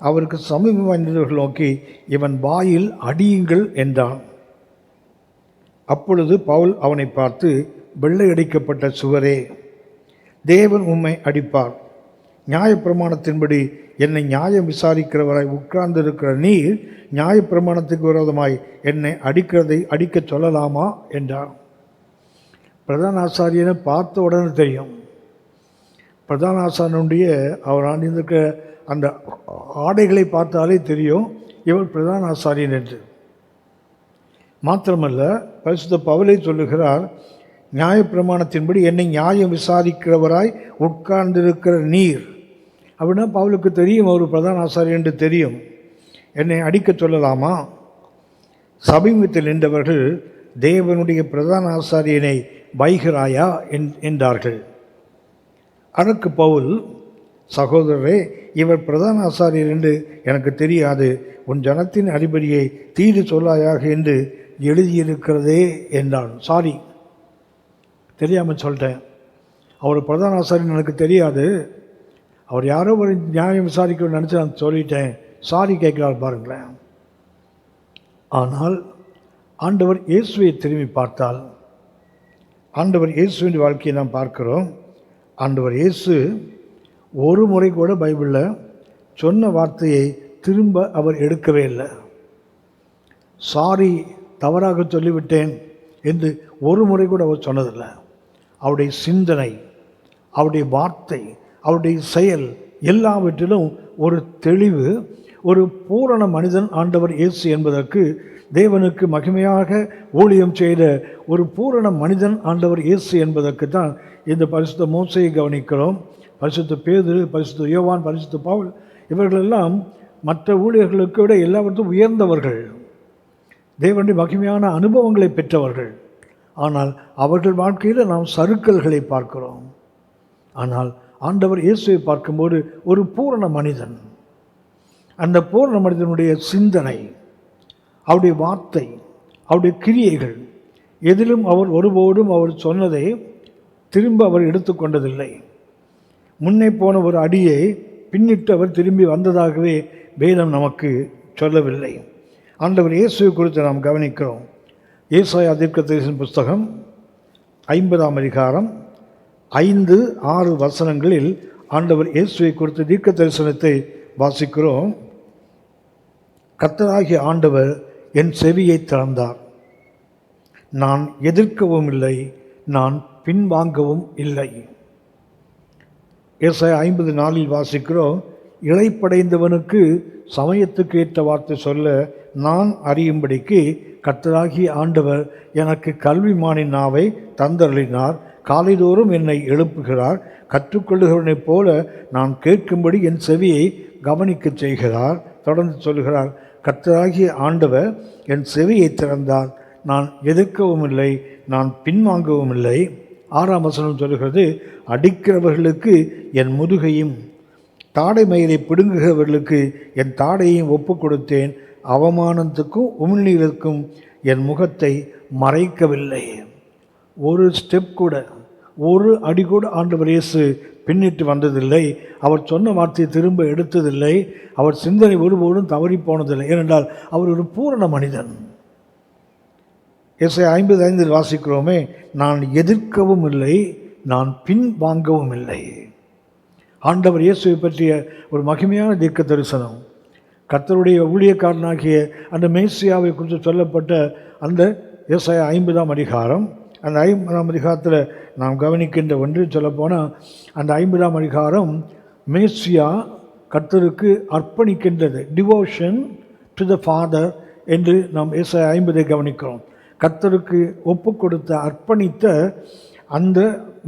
அவருக்கு சமீபமாய் நின்றவர்கள் நோக்கி இவன் வாயில் அடியுங்கள் என்றான். அப்பொழுது பவுல் அவனை பார்த்து, வெள்ளை அடிக்கப்பட்ட சுவரே, தேவன் உம்மை அடிப்பார். நியாயப்பிரமாணத்தின்படி என்னை நியாயம் விசாரிக்கிறவராய் உட்கார்ந்திருக்கிற நீர் நியாயப்பிரமாணத்துக்கு விரோதமாய் என்னை அடிக்க சொல்லலாமா என்றார். பிரதான ஆசாரியனை பார்த்த உடனே தெரியும். பிரதான ஆசாரியனுடைய அவர் அணிந்திருக்கிற அந்த ஆடைகளை பார்த்தாலே தெரியும் இவர் பிரதான ஆசாரியன் என்று. மாத்திரமல்ல, பரிசுத்த பவுலை சொல்லுகிறார், நியாயப்பிரமாணத்தின்படி என்னை நியாயம் விசாரிக்கிறவராய் உட்கார்ந்திருக்கிற நீர். அப்படின்னா பவுலுக்கு தெரியும் அவர் பிரதான ஆசாரியர் என்று தெரியும். என்னை அடிக்க சொல்லலாமா? சமீபத்தில் நின்றவர்கள் தேவனுடைய பிரதான ஆசாரியனை வைகிறாயா என்றார்கள். அதற்கு பவுல், சகோதரரே, இவர் பிரதான ஆசாரியர் என்று எனக்கு தெரியாது, உன் ஜனத்தின் அதிபதியை தீது சொல்லாயாக என்று எழுதியிருக்கிறதே என்றான். சாரி, தெரியாமல் சொல்லிட்டேன். அவர் பிரதான ஆசாரியன் எனக்கு தெரியாது, அவர் யாரோ ஒரு நியாயம் விசாரிக்க நினச்சி நான் சொல்லிட்டேன், சாரி கேட்கிறார் பாருங்களேன். ஆனால் ஆண்டவர் இயேசுவை திரும்பி பார்த்தால், ஆண்டவர் இயேசுவின் வாழ்க்கையை நாம் பார்க்கிறோம். ஆண்டவர் இயேசு ஒரு முறை கூட பைபிளில் சொன்ன வார்த்தையை திரும்ப அவர் எடுக்கவே இல்லை. சாரி, தவறாக சொல்லிவிட்டேன் என்று ஒரு முறை கூட அவர் சொன்னதில்லை. அவருடைய சிந்தனை, அவருடைய வார்த்தை, அவருடைய செயல் எல்லாவற்றிலும் ஒரு தெளிவு, ஒரு பூரண மனிதன் ஆண்டவர் இயேசு என்பதற்கு, தேவனுக்கு மகிமையாக ஊழியம் செய்த ஒரு பூரண மனிதன் ஆண்டவர் இயேசு என்பதற்கு தான் இந்த பரிசுத்த மோசையை கவனிக்கிறோம். பரிசுத்த பேதுரு, பரிசுத்த யோவான், பரிசுத்த பவுல், இவர்களெல்லாம் மற்ற ஊழியர்களுக்கு விட எல்லாவற்றும் உயர்ந்தவர்கள், தேவனுடைய மகிமையான அனுபவங்களை பெற்றவர்கள். ஆனால் அவர்கள் வாழ்க்கையில் நாம் சறுக்கல்களை பார்க்கிறோம். ஆனால் ஆண்டவர் இயேசுவை பார்க்கும்போது ஒரு பூரண மனிதன். அந்த பூரண மனிதனுடைய சிந்தனை, அவருடைய வார்த்தை, அவருடைய கிரியைகள் எதிலும் அவர் ஒருபோதும் அவர் சொன்னதை திரும்ப அவர் எடுத்துக்கொண்டதில்லை. முன்னே போன ஒரு அடியை பின்னிட்டு அவர் திரும்பி வந்ததாகவே வேதம் நமக்கு சொல்லவில்லை. ஆண்டவர் இயேசுவை குறித்து நாம் கவனிக்கிறோம். ஏசாயா தீர்க்கதரிசன புஸ்தகம் 50ஆம் அதிகாரம் 5-6 வசனங்களில் ஆண்டவர் இயேசுவை குறித்து தீர்க்க தரிசனத்தை வாசிக்கிறோம். கர்த்தராகிய ஆண்டவர் என் செவியை திறந்தார், நான் எதிர்க்கவும் இல்லை, நான் பின்வாங்கவும் இல்லை. ஏசாயா 50:4 வாசிக்கிறோம், இளைப்படைந்தவனுக்கு சமயத்துக்கு ஏற்ற வார்த்தை சொல்ல நான் அறியும்படிக்கு கர்த்தராகிய ஆண்டவர் எனக்கு கல்விமானின் நாவை தந்தருளினார், காலைதோறும் என்னை எழுப்புகிறார், கற்றுக்கொள்ளுகிறவனைப் போல நான் கேட்கும்படி என் செவியை கவனிக்க செய்கிறார். தொடர்ந்து சொல்கிறார், கர்த்தராகிய ஆண்டவர் என் செவியை திறந்தார், நான் எதிர்க்கவும் இல்லை, நான் பின்வாங்கவும் இல்லை. 6ஆம் வசனம் சொல்கிறது, அடிக்கிறவர்களுக்கு என் முதுகையும் தாடை மயிரை பிடுங்குகிறவர்களுக்கு என் தாடையையும் ஒப்பு கொடுத்தேன், அவமானத்துக்கும் உமிழ்நீருக்கும் என் முகத்தை மறைக்கவில்லை. ஒரு ஸ்டெப் கூட, ஒரு அடி கூட ஆண்டவர் இயேசு பின்னிட்டு வந்ததில்லை. அவர் சொன்ன வார்த்தையை திரும்ப எடுத்ததில்லை. அவர் சிந்தனை ஒருபோதும் தவறி போனதில்லை. ஏனென்றால் அவர் ஒரு பூரண மனிதன். ஏசாயா 50:5 வாசிக்கிறோமே, நான் எதிர்க்கவும் இல்லை, நான் பின் வாங்கவும் இல்லை. ஆண்டவர் இயேசுவை பற்றிய ஒரு மகிமையான தீர்க்க தரிசனம். கர்த்தருடைய ஊழியக்காரனாகிய அந்த மேசியாவை குறித்து சொல்லப்பட்ட அந்த ஏசாயா 50ஆம் அதிகாரம், அந்த 50ஆம் அதிகாரத்தில் நாம் கவனிக்கின்ற ஒன்று சொல்லப்போனால், அந்த 50ஆம் அதிகாரம் மேசியா கர்த்தருக்கு அர்ப்பணிக்கின்றது. டிவோஷன் டு த ஃபாதர் என்று நாம் ஏசாயா 50 கவனிக்கிறோம். கர்த்தருக்கு ஒப்பு கொடுத்த அர்ப்பணித்த அந்த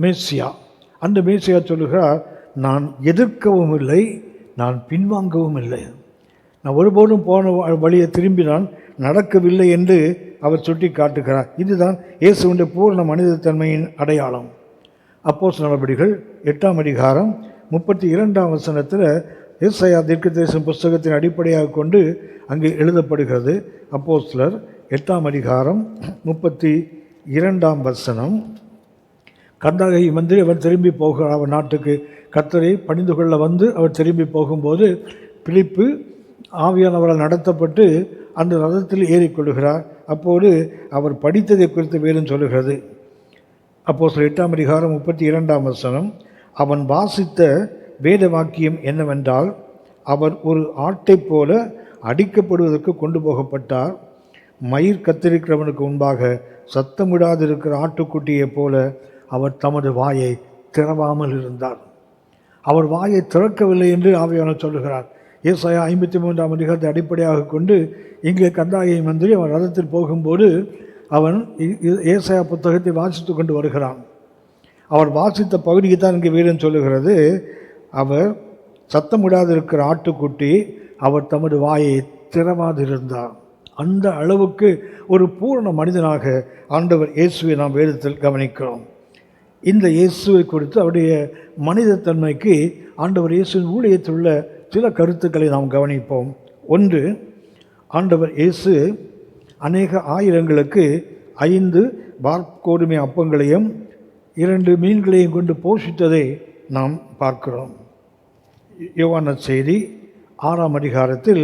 மேசியா, அந்த மேசியா சொல்லுகிறார், நான் எதிர்க்கவும் இல்லை, நான் பின்வாங்கவும் இல்லை. நான் ஒருபோதும் போன வழியை திரும்பி நான் நடக்கவில்லை என்று அவர் சுட்டி காட்டுகிறார். இதுதான் இயேசுவின் பூர்ண மனிதத்தன்மையின் அடையாளம். அப்போஸ்தலர் நடபடிகள் 8ஆம் அதிகாரம் 32ஆம் வசனத்தில் ஏசாயா தீர்க்கதரிசன புஸ்தகத்தின் அடிப்படையாக கொண்டு அங்கே எழுதப்படுகிறது. அப்போஸ்தலர் 8ஆம் அதிகாரம் 32ஆம் வசனம், கர்த்தரை வந்து அவர் திரும்பி போகிறார். அவர் நாட்டுக்கு கர்த்தரை பணிந்து கொள்ள வந்து அவர் திரும்பி போகும்போது பிலிப்பு ஆவியானவரால் நடத்தப்பட்டு அந்த ரதத்தில் ஏறிக்கொள்கிறார். அப்போது அவர் படித்ததை குறித்து வேறும் சொல்லுகிறது. அப்போஸ்தலர் 8ஆம் அதிகாரம் 32ஆம் வசனம், அவன் வாசித்த வேத வாக்கியம் என்னவென்றால், அவர் ஒரு ஆட்டைப் போல அடிக்கப்படுவதற்கு கொண்டு போகப்பட்டார். மயிர் கத்திருக்கிறவனுக்கு முன்பாக சத்தமிடாதிருக்கிற ஆட்டுக்குட்டியைப் போல அவர் தமது வாயை திறவாமல் இருந்தார். அவர் வாயை திறக்கவில்லை என்று ஆவியானவர் சொல்லுகிறார். ஏசாயா 53ஆம் அதிகாரத்தை அடிப்படையாக கொண்டு இங்கே கர்த்தராகிய மந்திரி அவன் ரதத்தில் போகும்போது அவன் ஏசாயா புத்தகத்தை வாசித்து கொண்டு வருகிறான். அவர் வாசித்த பகுதிக்கு தான் இங்கே வீரன் சொல்லுகிறது, அவர் சத்தமிடாதிருக்கிற ஆட்டுக்குட்டி, அவர் தமது வாயை திறவாதிருந்தார். அந்த அளவுக்கு ஒரு பூரண மனிதனாக ஆண்டவர் இயேசுவை நாம் வேதத்தில் கவனிக்கிறோம். இந்த இயேசுவை குறித்து அவருடைய மனிதத்தன்மைக்கு ஆண்டவர் இயேசுவின் ஊழியத்தில் உள்ள சில கருத்துக்களை நாம் கவனிப்போம். ஒன்று, ஆண்டவர் இயேசு அநேக ஆயிரங்களுக்கு 5 வார்கோதுமை அப்பங்களையும் 2 மீன்களையும் கொண்டு போஷித்ததை நாம் பார்க்கிறோம். யோவான் நற்செய்தி 6ஆம் அதிகாரத்தில்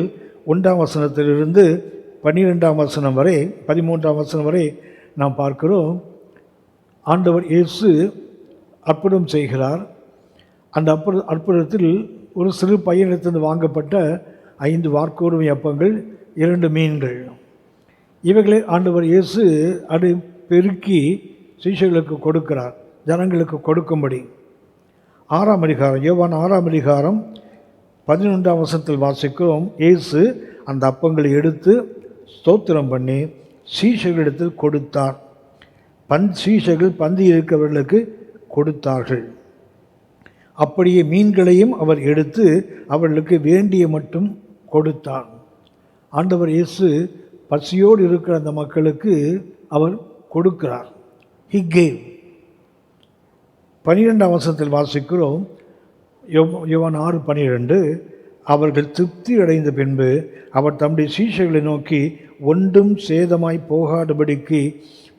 1ஆம் வசனத்திலிருந்து 12ஆம் வசனம் வரை 13ஆம் வசனம் வரை நாம் பார்க்கிறோம். ஆண்டவர் இயேசு அற்புதம் செய்கிறார். அந்த அற்புதத்தில் ஒரு சிறு பையனிடத்திலிருந்து வாங்கப்பட்ட 5 வார்கோதுமை அப்பங்கள், 2 மீன்கள், இவைகளை ஆண்டவர் இயேசு அது பெருக்கி சீஷர்களுக்கு கொடுக்கிறார், ஜனங்களுக்கு கொடுக்கும்படி. 6ஆம் அதிகாரம், யோவான் 6ஆம் அதிகாரம் 11ஆம் வசனத்தில் வாசிக்கிறோம், இயேசு அந்த அப்பங்களை எடுத்து ஸ்தோத்திரம் பண்ணி சீஷர்களிடத்தில் கொடுத்தார். சீஷர்கள் பந்தி இருக்கிறவர்களுக்கு கொடுத்தார்கள். அப்படியே மீன்களையும் அவர் எடுத்து அவர்களுக்கு வேண்டிய மட்டும் கொடுத்தார். ஆண்டவர் இயேசு பசியோடு இருக்கிற அந்த மக்களுக்கு அவர் கொடுக்கிறார். He gave. 12ஆம் வசனத்தில் வாசிக்கிறோம், யோவான் 6:12, அவர்கள் திருப்தி அடைந்த பின்பு அவர் தம்முடைய சீஷர்களை நோக்கி, ஒன்றும் சேதமாய் போகாதபடிக்கு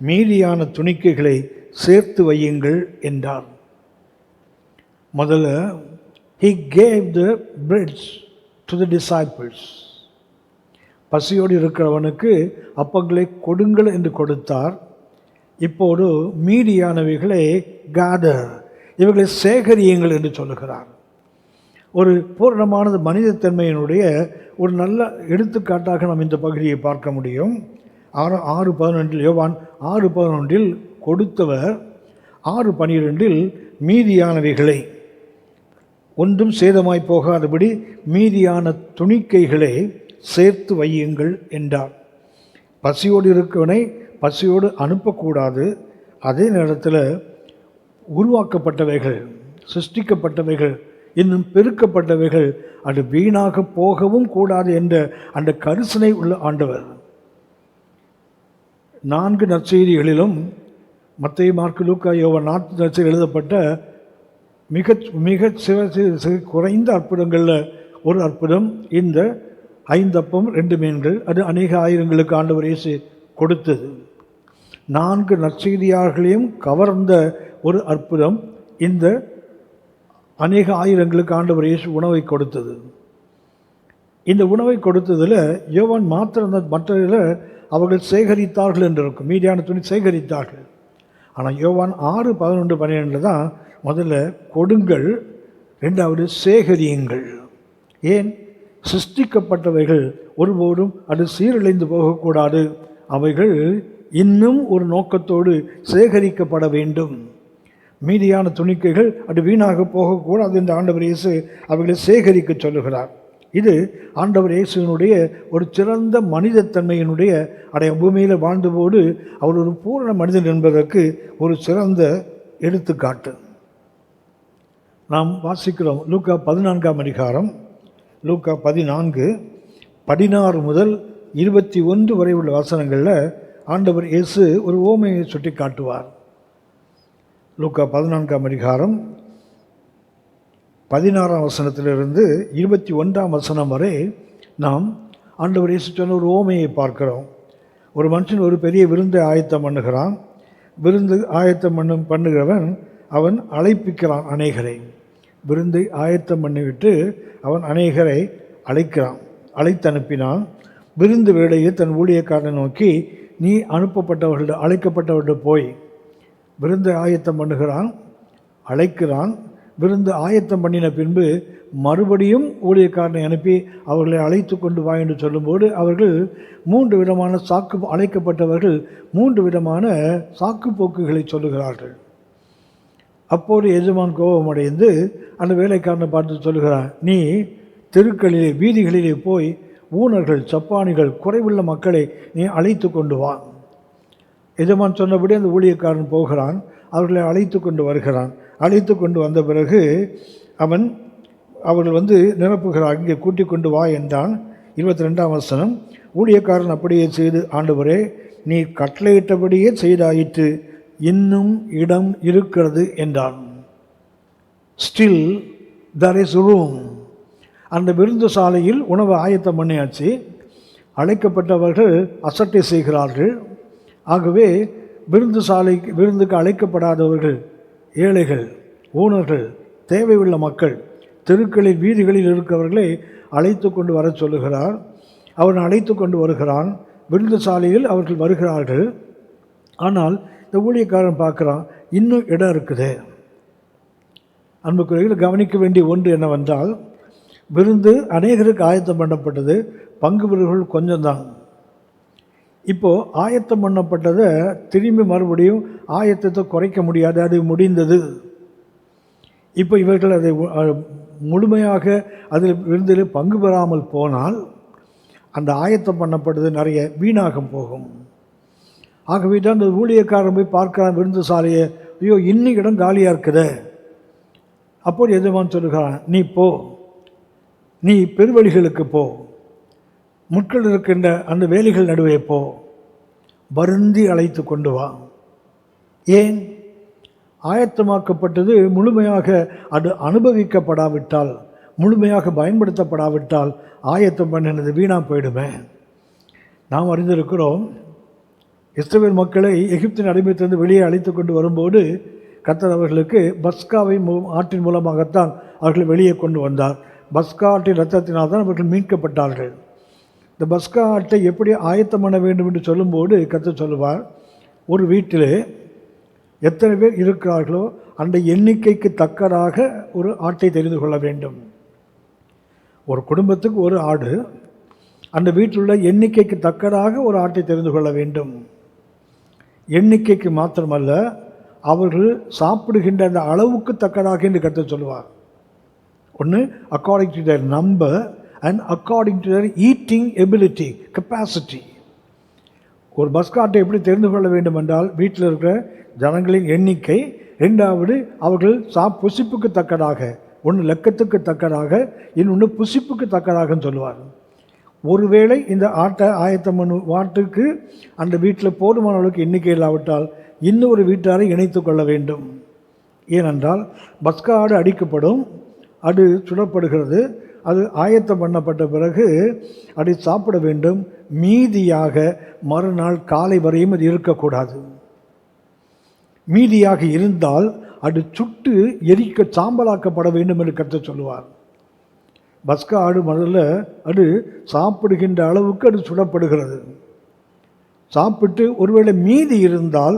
மீதியான துணிக்கைகளை சேர்த்து வையுங்கள் என்றார். முதல்ல he gave the breads to the disciples. பசியோடு இருக்கிறவனுக்கு அப்பங்களை கொடுங்கள் என்று கொடுத்தார். இப்போது மீதியானவைகளை gather, இவைகளை சேகரியுங்கள் என்று சொல்லுகிறார். ஒரு பூரணமானது மனிதத்தன்மையினுடைய ஒரு நல்ல எடுத்துக்காட்டாக நாம் இந்த பகுதியை பார்க்க முடியும். 6:11 யோவான் 6:11 கொடுத்தவர், 6:12 மீதியானவைகளை, ஒன்றும் சேதமாய் போகாதபடி மீதியான துணிக்கைகளை சேர்த்து வையுங்கள் என்றார். பசியோடு இருக்கவனை பசியோடு அனுப்பக்கூடாது. அதே நேரத்தில் உருவாக்கப்பட்டவைகள், சிருஷ்டிக்கப்பட்டவைகள், இன்னும் பெருக்கப்பட்டவைகள் அது வீணாக போகவும் கூடாது என்ற அந்த கரிசனை உள்ள ஆண்டவர். 4 நற்செய்திகளிலும் மத்தேயு, மாற்கு, லூக்கா, யோவான் 4 நற்செய்தி எழுதப்பட்ட மிக மிக குறைந்த அற்புதங்களில் ஒரு அற்புதம் இந்த 5 அப்பம் 2 மீன்கள். அது அநேக ஆயிரங்களுக்கு ஆண்டவர் இயேசு கொடுத்தது. 4 நற்செய்தியார்களையும் கவர்ந்த ஒரு அற்புதம் இந்த அநேக ஆயிரங்களுக்கு ஆண்டவர் இயேசு உணவை கொடுத்தது. இந்த உணவை கொடுத்ததில் யோவான் மாத்திரம், மற்றதில் அவர்கள் சேகரித்தார்கள் என்று இருக்கும். மீதியான துணி சேகரித்தார்கள். ஆனால் யோவான் 6:11-12 தான் முதல்ல கொடுங்கள், ரெண்டாவது சேகரியுங்கள். ஏன்? சிருஷ்டிக்கப்பட்டவைகள் ஒருபோதும் அது சீரழிந்து போகக்கூடாது. அவைகள் இன்னும் ஒரு நோக்கத்தோடு சேகரிக்கப்பட வேண்டும். மீதியான துணிக்கைகள் அது வீணாக போகக்கூடாது என்று ஆண்டவர் இயேசு அவைகளை சேகரிக்க சொல்லுகிறார். இது ஆண்டவர் இயேசுவினுடைய ஒரு சிறந்த மனிதத்தன்மையினுடைய பூமியில் வாழ்ந்தபோது அவர் ஒரு பூரண மனிதன் என்பதற்கு ஒரு சிறந்த எடுத்துக்காட்டு. நாம் வாசிக்கிறோம் லூக்கா 14ஆம் அதிகாரம், லூக்கா 14:16 முதல் 21 வரை உள்ள வசனங்களில் ஆண்டவர் இயேசு ஒரு ஓமையை சுட்டி காட்டுவார். லூக்கா 14ஆம் அதிகாரம் 16ஆம் வசனத்திலிருந்து 21ஆம் வசனம் வரை நாம் ஆண்டவர் இயேசு சொன்ன ஒரு ஓமையை பார்க்கிறோம். ஒரு மனுஷன் ஒரு பெரிய விருந்தை ஆயத்தம் பண்ணுகிறான். விருந்து ஆயத்தம் பண்ணுகிறவன் அவன் அழைப்பிக்கிறான் அநேகரை. விருந்தை ஆயத்தம் பண்ணிவிட்டு அவன் அநேகரை அழைத்து அனுப்பினான். விருந்து வேளையை தன் ஊழியக்காரனை நோக்கி, நீ அழைக்கப்பட்டவர்கள் போய் விருந்தை ஆயத்தம் பண்ணுகிறான், அழைக்கிறான். விருந்து ஆயத்தம் பண்ணின பின்பு மறுபடியும் ஊழியக்காரனை அனுப்பி அவர்களை அழைத்து கொண்டு வா என்று சொல்லும்போது அவர்கள் 3 விதமான அழைக்கப்பட்டவர்கள் 3 விதமான சாக்கு போக்குகளை சொல்லுகிறார்கள். அப்போது எஜமான் கோபமடைந்து அந்த வேலைக்காரனை பார்த்து சொல்லுகிறான், நீ தெருக்களிலே வீதிகளிலே போய் ஊனர்கள், சப்பானிகள், குறைவுள்ள மக்களை நீ அழைத்து கொண்டு வா. எஜமான் சொன்னபடி அந்த ஊழியக்காரன் போகிறான், அவர்களை அழைத்து கொண்டு வருகிறான். அழைத்து கொண்டு வந்த பிறகு அவர்கள் நிரப்புகிறார், இங்கே கூட்டிக் கொண்டு வா என்றான். 22ஆம் வசனம், ஊழியக்காரன் அப்படியே செய்து, ஆண்டவரே நீ கட்டளையிட்டபடியே செய்தாயிற்று, இன்னும் இடம் இருக்கிறது என்றான். Still there is room. அந்த விருந்து சாலையில் உணவு ஆயத்தம் பண்ணியாச்சு. அழைக்கப்பட்டவர்கள் அசட்டை செய்கிறார்கள். ஆகவே விருந்துக்கு அழைக்கப்படாதவர்கள், ஏழைகள், ஊனர்கள், தேவையுள்ள மக்கள், தெருக்களில் வீதிகளில் இருக்கிறவர்களை அழைத்து கொண்டு வர சொல்லுகிறார். அவன் அழைத்து கொண்டு வருகிறான். விருந்து சாலையில் அவர்கள் வருகிறார்கள். ஆனால் இந்த ஊழியக்காரன் பார்க்குறான், இன்னும் இடம் இருக்குது. அன்புக்குரியவர்கள், கவனிக்க வேண்டிய ஒன்று என்னவென்றால், விருந்து அநேகருக்கு ஆயத்தம் பண்ணப்பட்டது, பங்கு பெறுவர்கள் கொஞ்சம்தான். இப்போது ஆயத்தம் பண்ணப்பட்டதை திரும்பி மறுபடியும் ஆயத்தத்தை குறைக்க முடியாது, அது முடிந்தது. இப்போ இவர்கள் அதை முழுமையாக அதில் விருந்தில் பங்கு பெறாமல் போனால் அந்த ஆயத்தம் பண்ணப்பட்டது நிறைய வீணாகம் போகும். ஆகவே தான் அந்த ஊழியக்காரன் போய் பார்க்குறான் விருந்து சாலையை, ஐயோ இன்னும் இடம் காலியாக இருக்குது. அப்போது எஜமான் சொல்லுகிறான், நீ போ, நீ பெருவழிகளுக்கு போ, முட்கள் இருக்கின்ற அந்த வேலிகள் நடுவே போ, வருந்தி அழைத்து கொண்டு வா. ஏன்? ஆயத்தமாக்கப்பட்டது முழுமையாக அது அனுபவிக்கப்படாவிட்டால், முழுமையாக பயன்படுத்தப்படாவிட்டால் ஆயத்தம் பண்ணினது வீணாக போயிடுமே. நாம் அறிந்திருக்கிறோம், இஸ்ரவேல் மக்களை எகிப்தின் அடிமைத்திலிருந்து வெளியே அழைத்து கொண்டு வரும்போது கர்த்தர் அவர்களுக்கு பஸ்காவை ஆற்றின் மூலமாகத்தான் அவர்களை வெளியே கொண்டு வந்தார். பஸ்கா ஆற்றின் இரத்தத்தினால் தான் அவர்கள் மீட்கப்பட்டார்கள். இந்த பஸ்கா ஆட்டை எப்படி ஆயத்தம் பண்ண வேண்டும் என்று சொல்லும்போது கர்த்தர் சொல்லுவார், ஒரு வீட்டிலே எத்தனை பேர் இருக்கிறார்களோ அந்த எண்ணிக்கைக்கு தக்கதாக ஒரு ஆட்டை தெரிந்து கொள்ள வேண்டும். ஒரு குடும்பத்துக்கு ஒரு ஆடு, அந்த வீட்டில் உள்ள எண்ணிக்கைக்கு தக்கதாக ஒரு ஆட்டை தெரிந்து கொள்ள வேண்டும். எண்ணிக்கைக்கு மாத்திரமல்ல, அவர்கள் சாப்பிடுகின்ற அந்த அளவுக்கு தக்கதாக என்று கர்த்தர் சொல்லுவார். ஒன்று according to their number and according to their eating ability, capacity. ஒரு பஸ்காட்டை எப்படி தெரிந்து கொள்ள வேண்டும் என்றால், வீட்டில் இருக்கிற ஜனங்களின் எண்ணிக்கை, ரெண்டாவது அவர்கள் புசிப்புக்கு தக்கதாக, ஒன்று லெக்கத்துக்கு தக்கதாக, இன்னொன்று புசிப்புக்கு தக்கதாகன்னு சொல்லுவார். ஒருவேளை இந்த ஆட்டை ஆயத்தம் வாட்டுக்கு அந்த வீட்டில் போதுமான அளவுக்கு எண்ணிக்கை இல்லாவிட்டால் இன்னொரு வீட்டாரை இணைத்து கொள்ள வேண்டும். ஏனென்றால் பஸ்கா ஆடு அடிக்கப்படும், அது சுடப்படுகிறது, அது ஆயத்தம் பண்ணப்பட்ட பிறகு அதை சாப்பிட வேண்டும். மீதியாக மறுநாள் காலை வரையும் அது இருக்கக்கூடாது. மீதியாக இருந்தால் அது சுட்டு எரிக்க சாம்பலாக்கப்பட வேண்டும் என்று கர்த்தர் சொல்லுவார். பஸ்கா ஆடு முதல்ல அது சாப்பிடுகின்ற அளவுக்கு அது சுடப்படுகிறது. சாப்பிட்டு ஒருவேளை மீதி இருந்தால்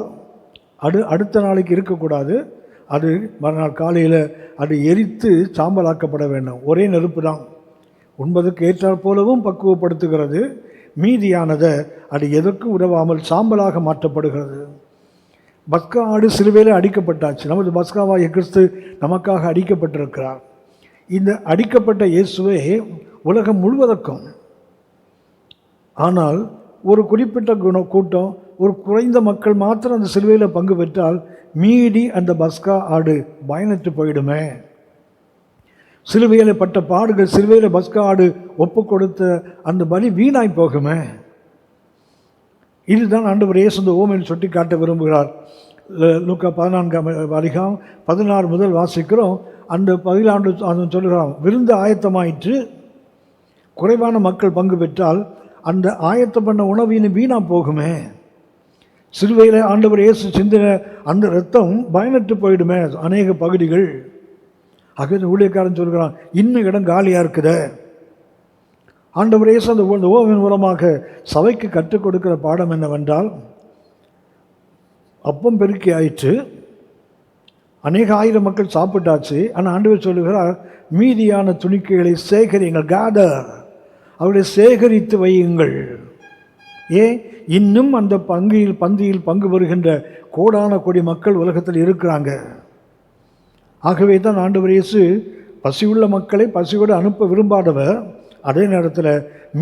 அடுத்த நாளைக்கு இருக்கக்கூடாது. அது மறுநாள் காலையில் அது எரித்து சாம்பலாக்கப்பட வேண்டும். ஒரே நெருப்பு தான். உண்பதற்கு ஏற்றாற் போலவும் பக்குவப்படுத்துகிறது. மீதியானதை அது எதற்கும் உதவாமல் சாம்பலாக மாற்றப்படுகிறது. பஸ்கா ஆடு சிலுவையில் அடிக்கப்பட்டாச்சு. நமது பஸ்காவாகிய கிறிஸ்து நமக்காக அடிக்கப்பட்டிருக்கிறார். இந்த அடிக்கப்பட்ட இயேசுவை உலகம் முழுவதற்கும், ஆனால் ஒரு குறிப்பிட்ட கூட்டம், ஒரு குறைந்த மக்கள் மாத்திரம் அந்த சிலுவையில் பங்கு பெற்றால் மீதி அந்த பஸ்கா ஆடு பயனற்று போயிடுமே. சிலுவையில் பட்ட பாடுகள், சிலுவையில் பஸ்கா ஆடு ஒப்பு கொடுத்த அந்த பலி வீணாய் போகுமே. இதுதான் ஆண்டவர் இயேசு இந்த ஓமையில் சுட்டி காட்ட விரும்புகிறார். லூக்கா 14:16 முதல் வாசிக்கிறோம். அந்த 14 சொல்கிறான், விருந்து ஆயத்தமாயிற்று, குறைவான மக்கள் பங்கு பெற்றால் அந்த ஆயத்தம் பண்ண உணவு வீணா போகுமே. சிலுவையில் ஆண்டவர் இயேசு சிந்தின அந்த இரத்தம் பயனற்று போயிடுமே அநேக பகுதிகள். ஆகவே ஊழியக்காரன் சொல்கிறான், இன்னும் இடம் காலியாக இருக்குது. ஆண்டவர் இயேசு அந்த ஓவின் மூலமாக சபைக்கு கற்றுக் கொடுக்கிற பாடம் என்னவென்றால், அப்பம் பெருக்கி ஆயிற்று, அநேக ஆயிரம் மக்கள் சாப்பிட்டாச்சு. ஆனால் ஆண்டவர் சொல்லுகிறார், மீதியான துணிக்கைகளை சேகரியுங்கள், கேதர், அவர்களை சேகரித்து வையுங்கள். ஏன்? இன்னும் அந்த பந்தியில் பங்கு பெறுகின்ற கோடான கோடி மக்கள் உலகத்தில் இருக்கிறாங்க. ஆகவே தான் ஆண்டவர் இயேசு பசியுள்ள மக்களை பசியோடு அனுப்ப விரும்பாதவர், அதே நேரத்தில்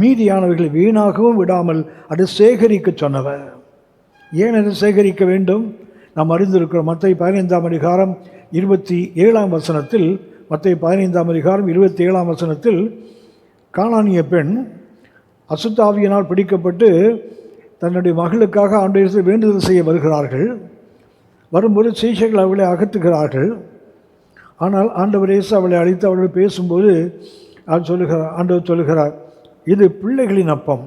மீதியானவர்களை வீணாகவும் விடாமல் அதை சேகரிக்க சொன்னவர். ஏன் அதை சேகரிக்க வேண்டும்? நாம் அறிந்திருக்கிறோம். மத்தேயு 15:27 மத்தேயு 15:27 கானானிய பெண் அசுத்தாவியினால் பிடிக்கப்பட்டு தன்னுடைய மகளுக்காக ஆண்டவரிடத்தில் வேண்டுதல் செய்ய வருகிறார்கள். வரும்போது சீஷர்கள் அவளை அகற்றுகிறார்கள். ஆனால் ஆண்டவர் இயேசு அவளை அழைத்து அவளோடு பேசும்போது ஆண்டவர் சொல்லுகிறார், இது பிள்ளைகளின் அப்பம்,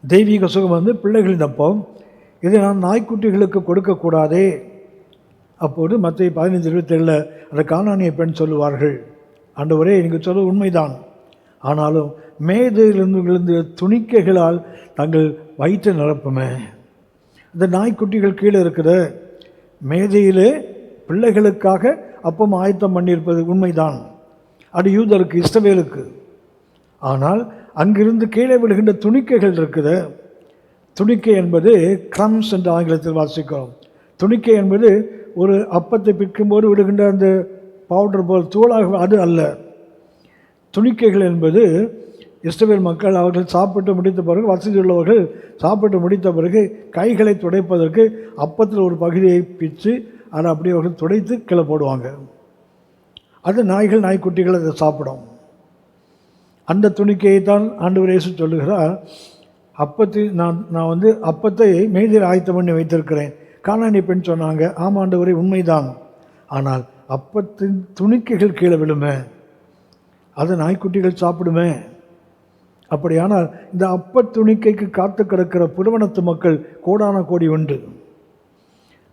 தெய்வீக சுகம் பிள்ளைகளின் அப்பம், இதை நான் நாய்க்குட்டிகளுக்கு கொடுக்கக்கூடாதே. அப்போது மத்தேயு 15:27 அந்த கானானிய பெண் சொல்லுவார்கள், ஆண்டவரே, நீங்கள் சொல்ல உண்மைதான், ஆனாலும் மேதையிலிருந்து விழுந்த துணிக்கைகளால் தங்கள் வயிற்றை நிரப்புமே. இந்த நாய்க்குட்டிகள் கீழே இருக்கிற மேதையிலே பிள்ளைகளுக்காக அப்பம் ஆயத்தம் பண்ணியிருப்பது உண்மைதான். அது யூதருக்கு, இஸ்ரவேலுக்கு. ஆனால் அங்கிருந்து கீழே விழுகின்ற துணிக்கைகள் இருக்குது. துணிக்கை என்பது கிரம்ஸ் என்று ஆங்கிலத்தில் வாசிக்கிறோம். துணிக்கை என்பது ஒரு அப்பத்தை பிற்கும்போது விடுகின்ற அந்த பவுடர் போல் தூளாக, அது அல்ல. துணிக்கைகள் என்பது இஸ்ரவேல் மக்கள் அவர்கள் சாப்பிட்டு முடித்த பிறகு, வசதி உள்ளவர்கள் சாப்பிட்டு முடித்த பிறகு கைகளை துடைப்பதற்கு அப்பத்தில் ஒரு பகுதியை பிச்சு அதை அப்படியே அவர்கள் துடைத்து கீழே போடுவாங்க. அது நாய்கள், நாய்க்குட்டிகள் அதை சாப்பிடும். அந்த துணிக்கையை தான் ஆண்டவர் இயேசு சொல்லுகிறார், நான் அப்பத்தை மேதில் ஆயத்தம் பண்ணி வைத்திருக்கிறேன். கானானிய பெண் சொன்னாங்க, ஆமாண்டவரே, உண்மைதான், ஆனால் அப்பத்தின் துணிக்கைகள் கீழே விழுமே, அதை நாய்க்குட்டிகள் சாப்பிடுமே. அப்படியானால் இந்த அப்ப துணிக்கைக்கு காத்து கிடக்கிற புறவனத்து மக்கள் கோடான கோடி உண்டு.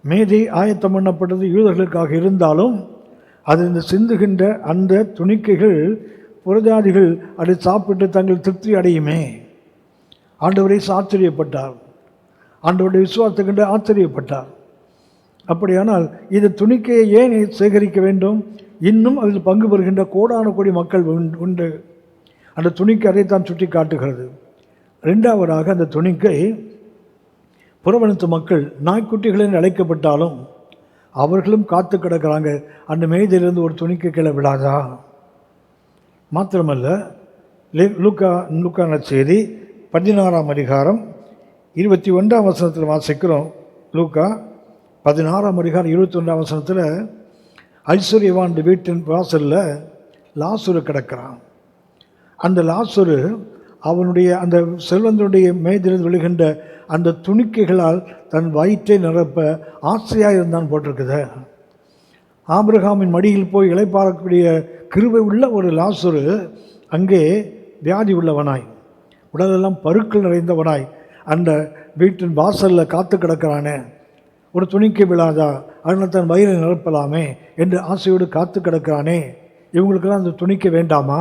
மேதை ஆயத்தம் பண்ணப்பட்டது யூதர்களுக்காக இருந்தாலும் அது இந்த சிந்துகின்ற அந்த துணிக்கைகள் புறஜாதிகள் அதை சாப்பிட்டு தங்கள் திருப்தி அடையுமே. ஆண்டவரை ஆச்சரியப்பட்டார், ஆண்டவருடைய விசுவாசத்தை கண்டு ஆச்சரியப்பட்டார். அப்படியானால் இது துணிக்கையை ஏன் சேகரிக்க வேண்டும்? இன்னும் அதில் பங்கு பெறுகின்ற கோடான கோடி மக்கள் உண்டு. அந்த துணிக்கை அதைத்தான் சுட்டி காட்டுகிறது. ரெண்டாவதாக, அந்த துணிக்கை புறவனத்து மக்கள் நாய்க்குட்டிகள் என்று அழைக்கப்பட்டாலும் அவர்களும் காத்து கிடக்கிறாங்க. அந்த மேதையிலிருந்து ஒரு துணிக்கை கீழே விடாதா? மாத்திரமல்ல, லூக்கா செய்தி 16:21 வாசிக்கிறோம். லூக்கா 16:21 ஐஸ்வர்யவான் வீட்டின் வாசலில் லாசரு கிடக்கிறான். அந்த லாசரு அவனுடைய அந்த செல்வந்தனுடைய மேதிலிருந்து விழுகின்ற அந்த துணிக்கைகளால் தன் வயிற்றை நிரப்ப ஆசையாக இருந்தான் போட்டிருக்குது. ஆபிரகாமின் மடியில் போய் இளைப்பாறக்கூடிய கிருபை உள்ள ஒரு லாசரு அங்கே வியாதி உள்ளவனாய், உடலெல்லாம் பருக்கள் நிறைந்தவனாய் அந்த வீட்டின் வாசலில் காத்து கிடக்கிறானே. ஒரு துணிக்கை விழாதா, அதனால் தன் வயிறை நிரப்பலாமே என்று ஆசையோடு காத்து கிடக்கிறானே. இவங்களுக்கெல்லாம் அந்த துணிக்கை வேண்டாமா?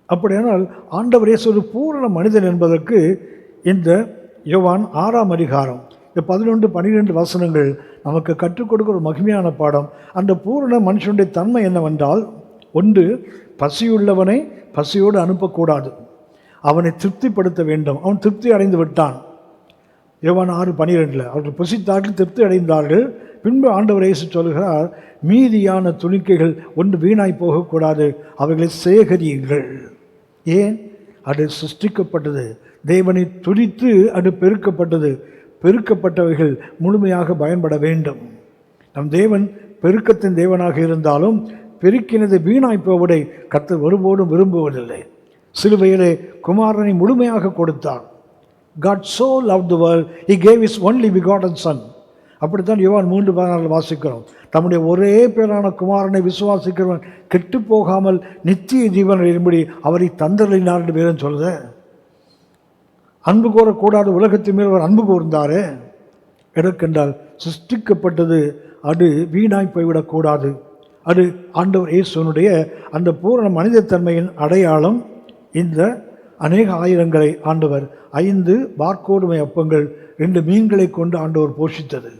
அப்படியானால் ஆண்டவர் இயேசு ஒரு பூரண மனிதன் என்பதற்கு இந்த யோவான் 6ஆம் அதிகாரம் இந்த 11-12 வசனங்கள் நமக்கு கற்றுக் கொடுக்கிற ஒரு மகிமையான பாடம். அந்த பூரண மனுஷனுடைய தன்மை என்னவென்றால், ஒன்று, பசியுள்ளவனை பசியோடு அனுப்பக்கூடாது, அவனை திருப்திப்படுத்த வேண்டும். அவன் திருப்தி அடைந்து விட்டான். யோவான் 6:12 அவர்கள் புசித்தார்கள், திருப்தி அடைந்தார்கள். பின்பு ஆண்டவர் இயேசு சொல்கிறார், மீதியான துணிக்கைகள் ஒன்று வீணாய் போகக்கூடாது, அவைகளை சேகரியுங்கள். ஏன்? அது சிருஷ்டிக்கப்பட்டது, தேவனை துதித்து அது பெருக்கப்பட்டது. பெருக்கப்பட்டவைகள் முழுமையாக பயன்பட வேண்டும். நம் தேவன் பெருக்கத்தின் தேவனாக இருந்தாலும் பெருக்கினது வீணாய் போவதை கர்த்தர் ஒருபோதும் விரும்புவதில்லை. சிலுவையிலே குமாரனை முழுமையாக கொடுத்தார். God so loved the world, he gave his only begotten son. அப்படித்தான் யோவான் 3:16 வாசிக்கிறோம். தம்முடைய ஒரே பேரான குமாரனை விசுவாசிக்கிறவன் கெட்டு போகாமல் நித்திய ஜீவன் எழும்படி அவரை தந்தளினார் என்று வேதம் சொல்லுது. அன்பு கோரக்கூடாது, உலகத்தின் மேல் அவர் அன்பு கூர்ந்தாரே. எதற்கென்றால் சிருஷ்டிக்கப்பட்டது அது வீணாய் போய்விடக்கூடாது. அது ஆண்டவர் இயேசுனுடைய அந்த பூரண மனிதத்தன்மையின் அடையாளம். இந்த அநேக ஆயிரங்களை ஆண்டவர் 5 வார்க்கோதுமை அப்பங்கள் 2 மீன்களை கொண்டு ஆண்டவர் போஷித்தது.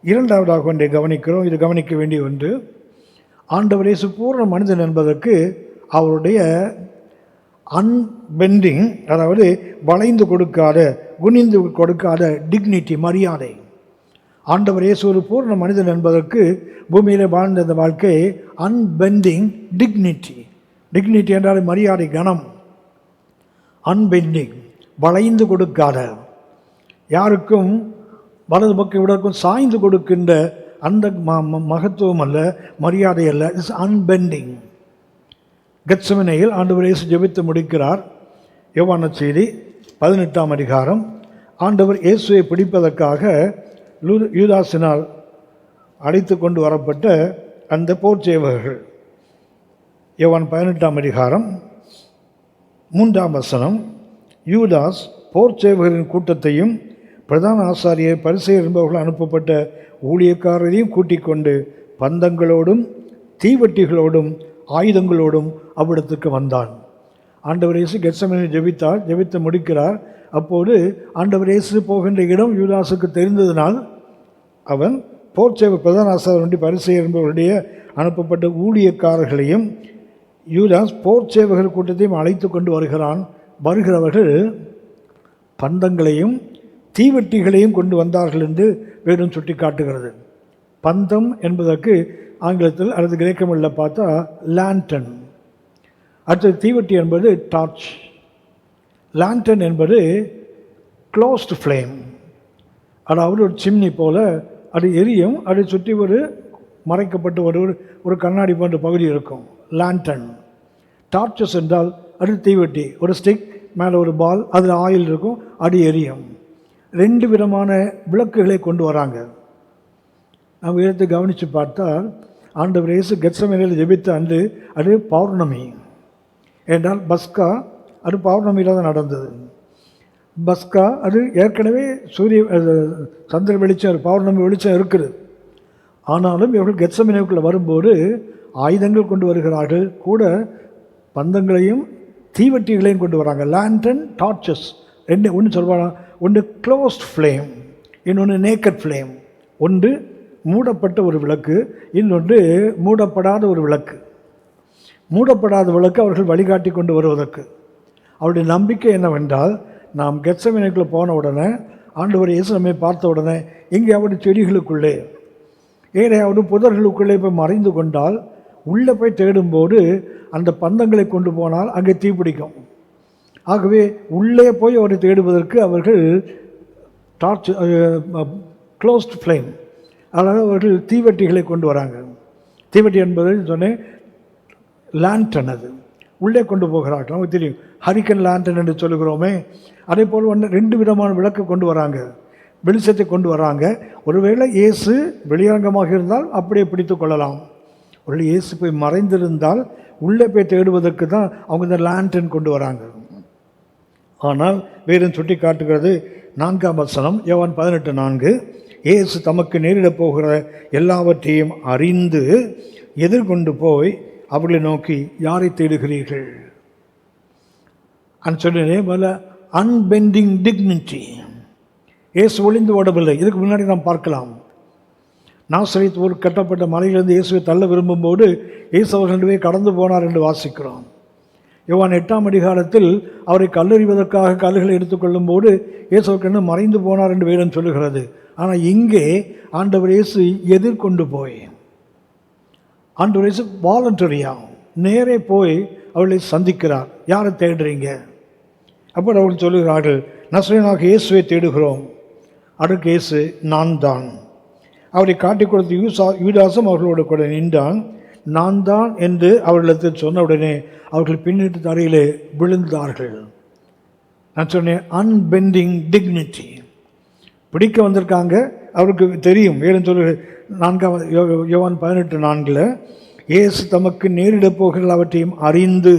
இரண்டாவதாக ஒன்றை கவனிக்கிறோம், இது கவனிக்க வேண்டிய ஒன்று. ஆண்டவர் இயேசு பூரண மனிதன் என்பதற்கு அவருடைய அன்பெண்டிங், அதாவது வளைந்து கொடுக்காத, குனிந்து கொடுக்காத டிக்னிட்டி, மரியாதை. ஆண்டவர் இயேசு ஒரு பூர்ண மனிதன் என்பதற்கு பூமியில் வாழ்ந்த இந்த வாழ்க்கை அன்பெண்டிங் டிக்னிட்டி. டிக்னிட்டி என்றால் மரியாதை, கனம். அன்பெண்டிங், வளைந்து கொடுக்காத, யாருக்கும் வலது பக்கம் விடக்கும் சாய்ந்து கொடுக்கின்ற அந்த மகத்துவம் அல்ல, மரியாதை அல்ல. இட்ஸ் அன்பெண்டிங். கெத்செமனேயில் ஆண்டவர் இயேசு ஜெபித்து முடிக்கிறார். யோவான் செய்தி 18ஆம் அதிகாரம். ஆண்டவர் இயேசுவை பிடிப்பதற்காக யூதாசினால் அழைத்து கொண்டு வரப்பட்ட அந்த போர்ச்சேவகர்கள். யோவான் 18ஆம் அதிகாரம் 3ஆம் வசனம். யூதாஸ் போர்ச்சேவகரின் கூட்டத்தையும் பிரதான ஆசாரியர் பரிசேயர் என்பவர்கள் அனுப்பப்பட்ட ஊழியக்காரரையும் கூட்டிக் கொண்டு பந்தங்களோடும் தீவட்டிகளோடும் ஆயுதங்களோடும் அவ்விடத்துக்கு வந்தான். ஆண்டவர் இயேசு கெத்செமனே ஜெபித்தார், ஜெபித்து முடிக்கிறார். அப்போது ஆண்டவர் இயேசு போகின்ற இடம் யூதாசுக்கு தெரிந்ததினால் அவன் போர்ச்சேவ பிரதான ஆசாரியர் பரிசேயர் என்பவர்களுடைய அனுப்பப்பட்ட ஊழியக்காரர்களையும் யூதாஸ் போர்ச்சேவகர் கூட்டத்தையும் அழைத்து கொண்டு வருகிறான். வருகிறவர்கள் பந்தங்களையும் தீவெட்டிகளையும் கொண்டு வந்தார்கள் என்று வேதம் சுட்டி காட்டுகிறது. பந்தம் என்பதற்கு ஆங்கிலத்தில் அல்லது கிரேக்க மொழியில் பார்த்தா லேண்டன். அடுத்தது தீவெட்டி என்பது டார்ச். லேண்டன் என்பது க்ளோஸ்டு ஃப்ளேம், அதாவது ஒரு சிம்னி போல அது எரியும். அதை சுற்றி ஒரு மறைக்கப்பட்டு ஒரு கண்ணாடி போன்ற பகுதி இருக்கும், லேண்டன். டார்ச்சஸ் என்றால் அது தீவெட்டி, ஒரு ஸ்டிக் மேலே ஒரு பால், அதில் ஆயில் இருக்கும், அது எரியும். 2 விதமான விளக்குகளை கொண்டு வராங்க. நாம் எடுத்து கவனித்து பார்த்தால் ஆண்டவர் இயேசு கெத்செமனேயில் ஜெபித்த அன்று அது பௌர்ணமி. என்றால் பஸ்கா அது பௌர்ணமியில் தான் நடந்தது. பஸ்கா அது ஏற்கனவே சந்திர வெளிச்சம், பௌர்ணமி வெளிச்சம் இருக்குது. ஆனாலும் இவர்கள் கெத்செமனேக்குள்ளே வரும்போது ஆயுதங்கள் கொண்டு வருகிறார்கள், கூட பந்தங்களையும் தீவட்டிகளையும் கொண்டு வராங்க. Lantern, torches. ஒன்று சொல்வாங்க, ஒன்று க்ளோஸ்ட் ஃப்ளேம், இன்னொன்று நேக்கட் ஃப்ளேம். ஒன்று மூடப்பட்ட ஒரு விளக்கு, இன்னொன்று மூடப்படாத ஒரு விளக்கு. மூடப்படாத விளக்கு அவர்கள் வழிகாட்டி கொண்டு வருவதற்கு. அவருடைய நம்பிக்கை என்னவென்றால், நாம் கெத்செமனேக்குள்ளே போன உடனே ஆண்டவர் இயேசு நம்மை பார்த்த உடனே எங்கேயாவது செடிகளுக்குள்ளே ஏனையாவது புதர்களுக்குள்ளே போய் மறைந்து கொண்டால், உள்ளே போய் தேடும்போது அந்த பந்தங்களை கொண்டு போனால் அங்கே தீப்பிடிக்கும். ஆகவே உள்ளே போய் அவரை தேடுவதற்கு அவர்கள் டார்ச், க்ளோஸ்ட் ஃப்ளேம், அதாவது அவர்கள் தீவெட்டிகளை கொண்டு வராங்க. தீவெட்டி என்பது சொன்னேன் லேண்டன், அது உள்ளே கொண்டு போகிறார்கள். நமக்கு தெரியும், ஹரிக்கன் லேண்டன் என்று சொல்லுகிறோமே, அதே போல் 2 விதமான விளக்கு கொண்டு வராங்க, வெளிச்சத்தை கொண்டு வராங்க. ஒருவேளை இயேசு வெளியரங்கமாக இருந்தால் அப்படியே பிடித்து கொள்ளலாம். ஒரு இயேசு போய் மறைந்திருந்தால் உள்ளே போய் தேடுவதற்கு தான் அவங்க இந்த லேண்டன் கொண்டு வராங்க. ஆனால் வேதம் சுட்டி காட்டுகிறது 4ஆம் வசனம், யோவான் 18:4. இயேசு தமக்கு நேரிடப் போகிற எல்லாவற்றையும் அறிந்து எதிர்கொண்டு போய் அவர்களை நோக்கி, யாரை தேடுகிறீர்கள்? சொன்னே போல அன்பெண்டிங் டிக்னிட்டி. இயேசு ஒளிந்து ஓடவில்லை. இதுக்கு முன்னாடி நாம் பார்க்கலாம், நாசரேத் ஊர் கட்டப்பட்ட மலையிலிருந்து இயேசுவை தள்ள விரும்பும்போது இயேசு அவர்களிடவே கடந்து போனார் என்று வாசிக்கிறோம். யோவான் 8ஆம் அதிகாரத்தில் அவரை கல்லெறிவதற்காக கல்லுகளை எடுத்துக்கொள்ளும் போது இயேசு அவருக்கு மறைந்து போனார் என்று வேதம் சொல்லுகிறது. ஆனால் இங்கே ஆண்டவர் இயேசு எதிர்கொண்டு போய், ஆண்டவர் இயேசு வாலண்டரியா நேரே போய் அவர்களை சந்திக்கிறார். யாரை தேடுறீங்க? அப்போ அவர்கள் சொல்லுகிறார்கள், நசரேயனாகிய இயேசுவை தேடுகிறோம். அதற்கு இயேசு, நான் தான். அவரை காட்டிக் கொடுத்த யூதாசும் அவர்களோடு கூட நின்றான். நான் தான் என்று அவர்களிடத்தில் சொன்னவுடனே அவர்கள் பின்னிட்டு தரையிலே விழுந்தார்கள். நான் சொன்னேன், அன்பெண்டிங் டிக்னிட்டி. பிடிக்க வந்திருக்காங்க, அவருக்கு தெரியும். வேறு சொல்லு 4 யோவான் 18:4 இயேசு தமக்கு நேரிடப் போகிற அவற்றையும் அறிந்து,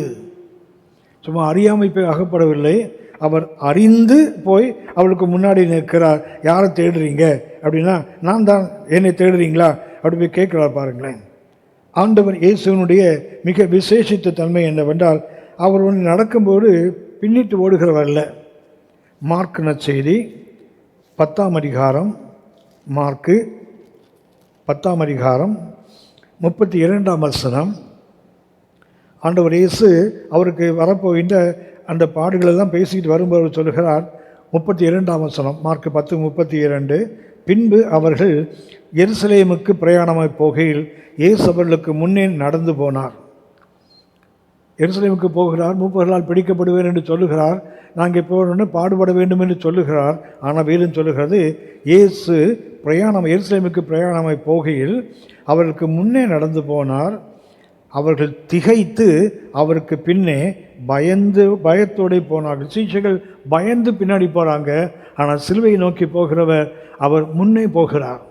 சும்மா அறியாமை போய் அகப்படவில்லை, அவர் அறிந்து போய் அவளுக்கு முன்னாடி நிற்கிறார். யாரை தேடுறீங்க அப்படின்னா, நான் தான். என்னை தேடுறீங்களா அப்படி போய் கேட்குறார். பாருங்களேன், ஆண்டவர் இயேசுவனுடைய மிக விசேஷித்த தன்மை என்னவென்றால், அவர் ஒன்று நடக்கும்போது பின்னிட்டு ஓடுகிறவர்ல. மார்க் நற்செய்தி 10ஆம் அதிகாரம், மார்க்கு 10ஆம் அதிகாரம் 32ஆம் வசனம். ஆண்டவர் இயேசு அவருக்கு வரப்போகின்ற அந்த பாடுகளெல்லாம் பேசிக்கிட்டு வரும்போது சொல்லுகிறார். 32ஆம் வசனம், மார்க் 10:32. பின்பு அவர்கள் எருசலேமுக்கு பிரயாணமாய் போகையில் இயேசு அவர்களுக்கு முன்னே நடந்து போனார். எருசலேமுக்கு போகிறார், மூப்பர்களால் பிடிக்கப்படுவேன் என்று சொல்லுகிறார். நாங்கள் போகணுன்னு பாடுபட வேண்டும் என்று சொல்லுகிறார். ஆனால் வேதம் சொல்லுகிறது, இயேசு எருசலேமுக்கு பிரயாணமாய் போகையில் அவர்களுக்கு முன்னே நடந்து போனார். அவர்கள் திகைத்து அவருக்கு பின்னே பயத்தோடு போனார்கள். சீஷர்கள் பயந்து பின்னாடி போகிறாங்க. ஆனால் சிலுவையை நோக்கி போகிறவர் அவர் முன்னே போகிறார்.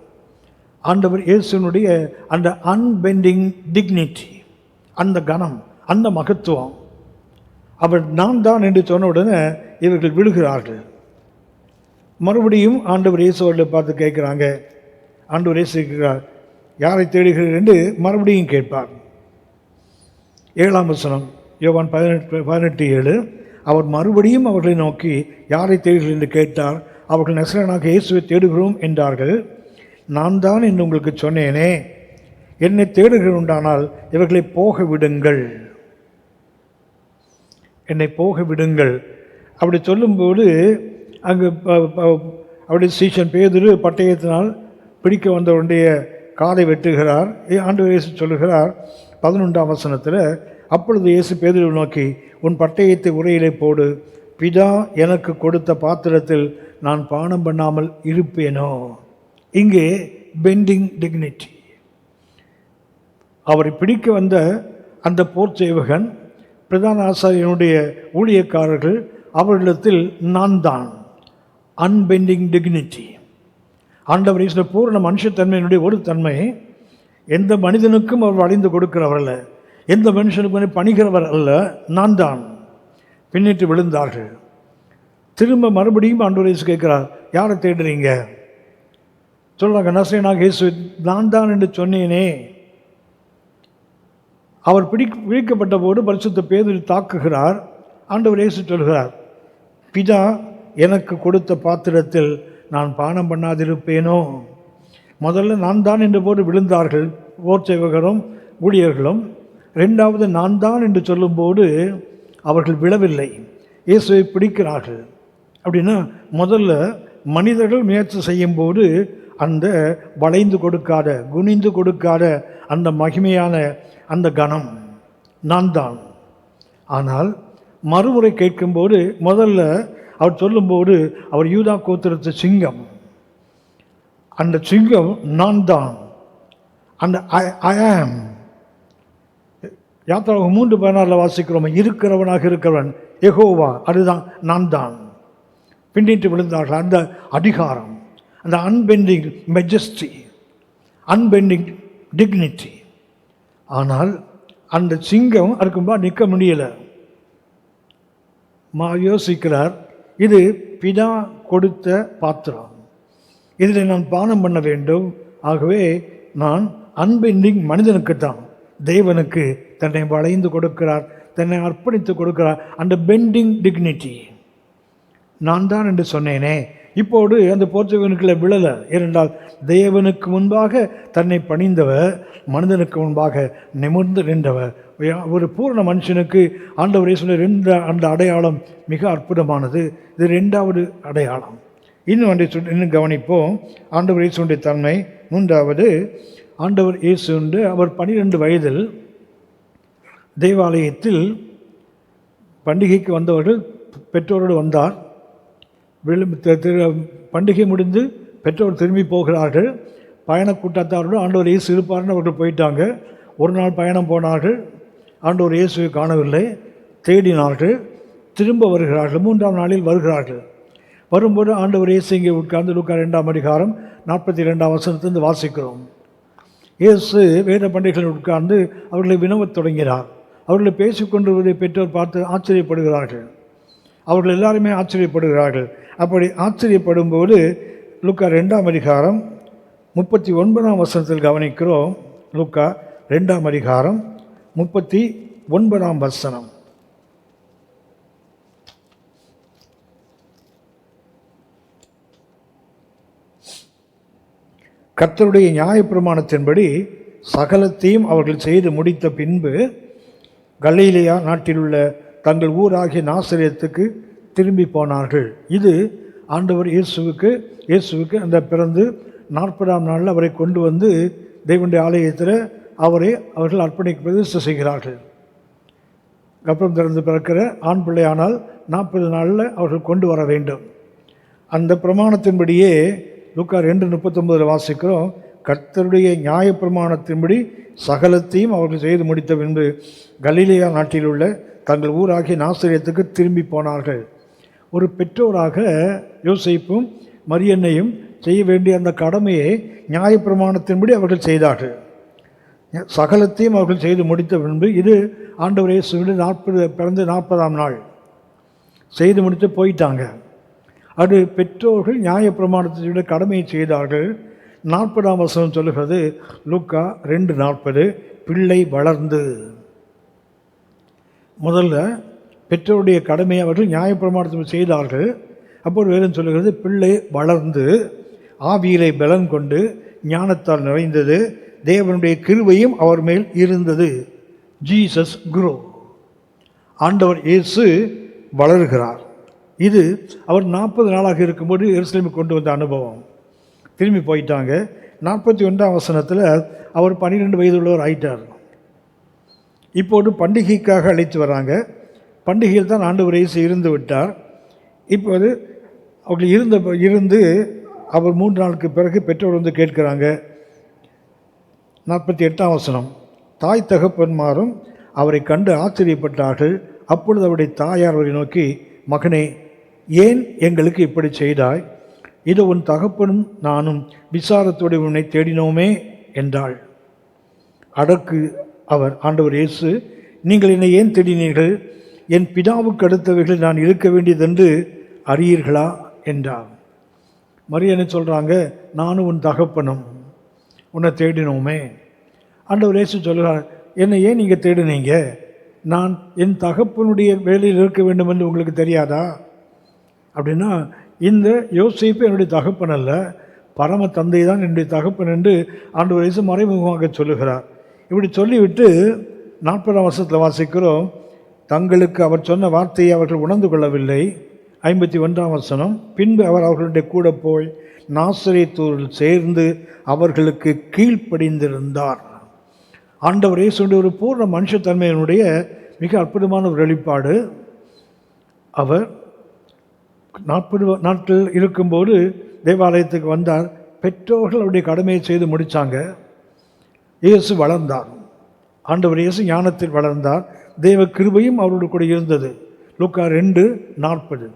ஆண்டவர் இயேசுனுடைய அந்த அன்பெண்டிங் டிக்னிட்டி, அந்த கனம், அந்த மகத்துவம், அவர் நான் தான் என்று சொன்ன உடனே இவர்கள் விழுகிறார்கள். மறுபடியும் ஆண்டவர் இயேசு அவர்களை பார்த்து கேட்குறாங்க. ஆண்டவர் இயேசு கேட்கிறார், யாரை தேடுகிறீர்கள் என்று மறுபடியும் கேட்பார். 7ஆம் வசனம், யோவான் 18:7. அவர் மறுபடியும் அவர்களை நோக்கி யாரை தேடுகிறீர்கள் என்று கேட்டார். அவர்கள் நசரேயனாகிய இயேசுவை தேடுகிறோம் என்றார்கள். நான் தான் என்று உங்களுக்கு சொன்னேனே, என்னை தேடுகிறோண்டானால் இவர்களை போக விடுங்கள், என்னை போக விடுங்கள். அப்படி சொல்லும்போது அங்கு அவருடைய சீஷன் பேதுரு பட்டயத்தினால் பிடிக்க வந்தவருடைய காலை வெட்டுகிறார். ஆண்டவர் இயேசு சொல்லுகிறார் 11ஆம் வசனத்தில், அப்பொழுது இயேசு பேதுருவை நோக்கி, உன் பட்டயத்தை உரையிலே போடு, பிதா எனக்கு கொடுத்த பாத்திரத்தில் நான் பானம் பண்ணாமல் இருப்பேனோ. இங்கே பெண்டிங் டிக்னிட்டி. அவரை பிடிக்க வந்த அந்த போர் சேவகன், பிரதான ஆசாரியனுடைய ஊழியக்காரர்கள், அவர்களிடத்தில் நான் தான். அன்பெண்டிங் டிக்னிட்டி. ஆண்டவர் இயேசு பூர்ண மனுஷத்தன்மையினுடைய ஒரு தன்மை. எந்த மனிதனுக்கும் அவர் வளைந்து கொடுக்கிறவர் அல்ல, எந்த மனுஷனுக்கும் பணிகிறவர் அல்ல. நான் தான். பின்னிட்டு விழுந்தார்கள். திரும்ப மறுபடியும் ஆண்டவர் இயேசு கேட்கிறார், யாரை தேடுறீங்க? சொல்றாங்க, நசரேயனாகிய இயேசு, நான் தான் என்று சொன்னேனே. அவர் பிடிக்கப்பட்ட போது பரிசுத்த பேதுரு தாக்குகிறார். ஆண்டவர் இயேசு சொல்கிறார், பிதா எனக்கு கொடுத்த பாத்திரத்தில் நான் பானம் பண்ணாதிருப்பேனோ. முதல்ல நான் தான் என்ற போது விழுந்தார்கள் போர் சேவகரும் ஊழியர்களும். 2வது நான் தான் என்று சொல்லும்போது அவர்கள் விழவில்லை, இயேசுவை பிடிக்கிறார்கள். அப்படின்னா முதல்ல மனிதர்கள் முயற்சி செய்யும்போது அந்த வளைந்து கொடுக்காத, குனிந்து கொடுக்காத அந்த மகிமையான அந்த கணம் நான் தான். ஆனால் மறுமுறை கேட்கும்போது முதல்ல அவர் சொல்லும்போது அவர் யூதா கோத்திரத்து சிங்கம், அந்த சிங்கம் நான் தான். அந்த ஐ ஆம், யாத்திராவும் 3:16 வாசிக்கிறோம், இருக்கிறவனாக இருக்கிறவன் யெகோவா, அதுதான் நான் தான். பின்னிட்டு விழுந்தார்கள். அந்த அதிகாரம், அந்த அன்பெண்டிங் மெஜஸ்டி, அன்பெண்டிங் டிக்னிட்டி. ஆனால் அந்த சிங்கம் அதுக்கும்போது நிற்க முடியலை. யோசிக்கிறார், இது பிதா கொடுத்த பாத்திரம், இதில் நான் பானம் பண்ண வேண்டும். ஆகவே நான் அன்பெண்டிங் மனிதனுக்குத்தான், தேவனுக்கு தன்னை வளைந்து கொடுக்கிறார், தன்னை அர்ப்பணித்து கொடுக்கிறார். அந்த பெண்டிங் டிக்னிட்டி, நான் தான் என்று சொன்னேனே. இப்போது அந்த போர்ச்சுகனுக்குள்ள விழலை. ஏனென்றால் தேவனுக்கு முன்பாக தன்னை பணிந்தவர், மனிதனுக்கு முன்பாக நிமிர்ந்து நின்றவர். ஒரு பூர்ண மனுஷனுக்கு ஆண்டவர் இயேசுவின் அந்த அடையாளம் மிக அற்புதமானது. இது 2வது அடையாளம். இன்னும் கவனிப்போம். ஆண்டவர் இயேசுடைய தன்மை. 3வது, ஆண்டவர் இயேசு அவர் 12 வயதில் தேவாலயத்தில் பண்டிகைக்கு வந்தவர்கள் பெற்றோரோடு வந்தார். பண்டிகை முடிந்து பெற்றோர் திரும்பி போகிறார்கள். பயண கூட்டத்தாரோடு ஆண்டவர் இயேசு இருப்பார்னு அவர்கள் போயிட்டாங்க. ஒரு நாள் பயணம் போனார்கள். ஆண்டவர் இயேசுவை காணவில்லை. தேடினார்கள். திரும்ப வருகிறார்கள். 3ஆம் நாளில் வருகிறார்கள். வரும்போது ஆண்டவர் இயேசு இங்கே உட்கார்ந்து லூக்கா 2ஆம் அதிகாரம் 42ஆம் வசனத்திலிருந்து வாசிக்கிறோம். இயேசு வேத பண்டிகைகள் உட்கார்ந்து அவர்களை வினவத் தொடங்கினார். அவர்களை பேசிக்கொண்டிருப்பதை பெற்றோர் பார்த்து ஆச்சரியப்படுகிறார்கள். அவர்கள் எல்லாருமே ஆச்சரியப்படுகிறார்கள். அப்படி ஆச்சரியப்படும்போது லூக்கா 2ஆம் அதிகாரம் 39ஆம் வசனத்தில் கவனிக்கிறோம். லூக்கா 2ஆம் அதிகாரம் 39ஆம் வசனம். கர்த்தருடைய நியாயப்பிரமாணத்தின்படி சகலத்தையும் அவர்கள் செய்து முடித்த பின்பு கலிலேயா நாட்டில் உள்ள தங்கள் ஊராகிய நாசரேத்துக்கு திரும்பி போனார்கள். இது ஆண்டவர் இயேசுவுக்கு அந்த பிறந்து 40ஆம் நாளில் அவரை கொண்டு வந்து தேவனுடைய ஆலயத்தில் அவர்கள் பிரதிஷ்டை செய்கிறார்கள். கர்ப்பம் திறந்து பிறக்கிற ஆண் பிள்ளையானால் 40 நாளில் அவர்கள் கொண்டு வர வேண்டும். அந்த பிரமாணத்தின்படியே லூக்கா 2:39 வாசிக்கிறோம். கர்த்தருடைய நியாயப்பிரமாணத்தின்படி சகலத்தையும் அவர்கள் செய்து முடித்த பின்பு கலிலேயா நாட்டில் உள்ள தங்கள் ஊராகிய நாசரேத்துக்கு திரும்பி போனார்கள். ஒரு பெற்றோராக யோசேப்பும் மரியன்னையும் செய்ய வேண்டிய அந்த கடமையை நியாயப்பிரமாணத்தின்படி அவர்கள் செய்தார்கள். சகலத்தையும் அவர்கள் செய்து முடித்த பின்பு இது ஆண்டவர் இயேசுவின் பிறந்து 40ஆம் நாள் செய்து முடித்து போயிட்டாங்க. அது பெற்றோர்கள் நியாயப்பிரமாணத்தினுடைய கடமையை செய்தார்கள். 40ஆம் வசனம் சொல்லுகிறது, லூக்கா 2:40, பிள்ளை வளர்ந்து. முதல்ல பெற்றோருடைய கடமையை அவர்கள் நியாயப்பிரமாணத்தை செய்தார்கள். அப்போது வேதம் சொல்லுகிறது, பிள்ளை வளர்ந்து ஆவியிலே பலன் கொண்டு ஞானத்தால் நிறைந்தது, தேவனுடைய கிருபையும் அவர் மேல் இருந்தது. Jesus grow. ஆண்டவர் இயேசு வளர்கிறார். இது அவர் 40 நாளாக இருக்கும்போது எருசலேமுக்கு கொண்டு வந்த அனுபவம். திரும்பி போயிட்டாங்க. 41ஆம் வசனத்தில் அவர் 12 வயதுள்ளவர் ஆயிட்டார். இப்போது பண்டிகைக்காக அழைத்து வராங்க. பண்டிகையில் தான் ஆண்டவர் இயேசு இருந்து விட்டார். இப்போது அவர்கள் இருந்து அவர் 3 நாளுக்கு பிறகு பெற்றோர் வந்து கேட்கிறாங்க. 48ஆம் வசனம், தாய் தகப்பன்மாரும் அவரை கண்டு ஆச்சரியப்பட்டார்கள். அப்பொழுது அவருடைய தாயார் அவரை நோக்கி, மகனே, ஏன் எங்களுக்கு இப்படி செய்தாய்? இது உன் தகப்பனும் நானும் விசாரத்தோடு உன்னை தேடினோமே என்றாள். அதற்கு அவர், ஆண்டவர் இயேசு, நீங்கள் என்னை ஏன் தேடினீர்கள்? என் பிதாவுக்கு அடுத்தவைகளில் நான் இருக்க வேண்டியதென்று அறியீர்களா என்றார். மரியனை சொல்கிறாங்க, நானும் உன் தகப்பனும் உன்னை தேடினோமே. ஆண்டவர் இயேசு சொல்கிறார், என்னை ஏன் நீங்கள் தேடினீங்க? நான் என் தகப்பனுடைய வேலையில் இருக்க வேண்டும் என்று உங்களுக்கு தெரியாதா? அப்படின்னா, இந்த யோசேப்பு என்னுடைய தகப்பன் அல்ல, பரம தந்தை தான் என்னுடைய தகப்பன் என்று ஆண்டவர் இயேசு மறைமுகமாக சொல்லுகிறார். இப்படி சொல்லிவிட்டு 40ஆம் வசனத்தில் வாசிக்கிறோம், தங்களுக்கு அவர் சொன்ன வார்த்தையை அவர்கள் உணர்ந்து கொள்ளவில்லை. 51ஆம் வசனம், பின்பு அவர் அவர்களுடைய கூட போய் நாசரேத்தூரில் சேர்ந்து அவர்களுக்கு கீழ்ப்படிந்திருந்தார். ஆண்டவர் இயேசுடைய ஒரு பூர்ண மனுஷத்தன்மையினுடைய மிக அற்புதமான ஒரு வெளிப்பாடு. அவர் 40 நாட்கள் இருக்கும்போது தேவாலயத்துக்கு வந்தார். பெற்றோர்கள் அவருடைய கடமையை செய்து முடித்தாங்க. இயேசு வளர்ந்தார். ஆண்டவர் இயேசு ஞானத்தில் வளர்ந்தார். தேவ கிருபையும் அவரோடு கூட இருந்தது. லூக்கா 2:40.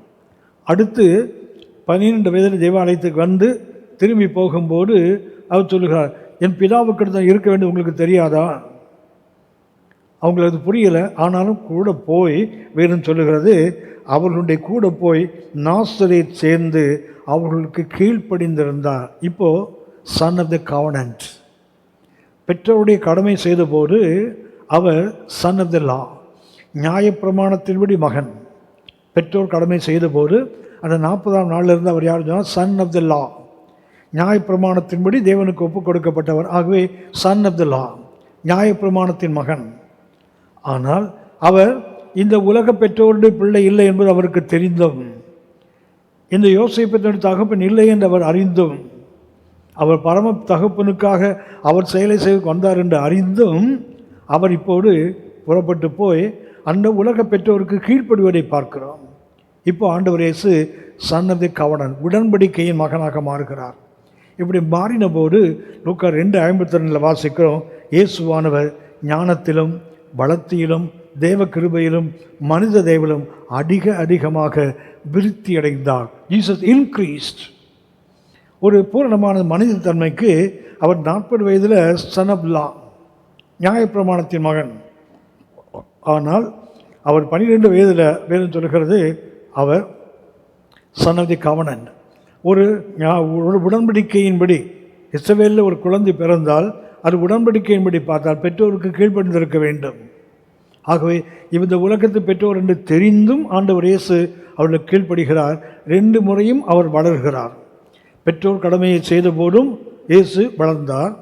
அடுத்து 12 வயதில் தேவாலயத்துக்கு வந்து திரும்பி போகும்போது அவர் சொல்லுகிறார், என் பிதாவுக்கு தான் இருக்க வேண்டும் உங்களுக்கு தெரியாதா? அவங்களுக்கு அது புரியலை. ஆனாலும் கூட போய் வேறும் சொல்லுகிறது, அவர்களுடைய கூட போய் நாசரேத் சேர்ந்து அவர்களுக்கு கீழ்ப்படிந்திருந்தார். இப்போது சன் ஆஃப் த கவனன்ட், பெற்றோருடைய கடமை செய்தபோது அவர் சன் ஆஃப் த லா, நியாயப்பிரமாணத்தின்படி மகன். பெற்றோர் கடமை செய்தபோது அந்த 40ஆம் நாளிலிருந்து அவர் யார் சொன்னால் சன் ஆஃப் த லா, நியாயப்பிரமாணத்தின்படி தேவனுக்கு ஒப்புக் கொடுக்கப்பட்டவர். ஆகவே சன் ஆஃப் த லா, நியாயப்பிரமாணத்தின் மகன். ஆனால் அவர் இந்த உலக பெற்றோருடைய பிள்ளை இல்லை என்பது அவருக்கு தெரிந்தும், இந்த யோசேப்பினுடைய தகப்பன் இல்லை என்று அவர் அறிந்தும், அவர் பரம தகப்பனுக்காக அவர் செயலை செய்து வந்தார் என்று அறிந்தும், அவர் இப்போது புறப்பட்டு போய் அந்த உலக பெற்றோருக்கு கீழ்ப்படுவதை பார்க்கிறோம். இப்போ ஆண்டவர் இயேசு சன் ஆஃப் தி கவனன்ட், உடன்படிக்கையின் மகனாக மாறுகிறார். இப்படி மாறின போது லூக்கா 2:52 வாசிக்கிறோம், இயேசுவானவர் ஞானத்திலும் பலத்திலும் தேவ கிருபையிலும் மனித தேவலும் அதிகமாக விருத்தி அடைந்தார். Jesus increased. ஒரு பூரணமான மனித தன்மைக்கு அவர் 40 வயதில் சன் ஆஃப் லா, நியாயப்பிரமாணத்தின் மகன். ஆனால் அவர் 12 வயதில் வேதம் சொல்கிறது அவர் சன் ஆஃப் தி கவனன்ட். ஒரு உடன்படிக்கையின்படி இஸ்ரவேலில் ஒரு குழந்தை பிறந்தால் அது உடன்படிக்கையின்படி பார்த்தால் பெற்றோருக்கு கீழ்ப்படிந்திருக்க வேண்டும். ஆகவே இந்த உலகத்து பெற்றோர் என்று தெரிந்தும் ஆண்டவர் இயேசு அவர்களுக்கு கீழ்ப்படுகிறார். 2 முறையும் அவர் வளர்கிறார். பெற்றோர் கடமையை செய்த போதும் இயேசு வளர்ந்தார்.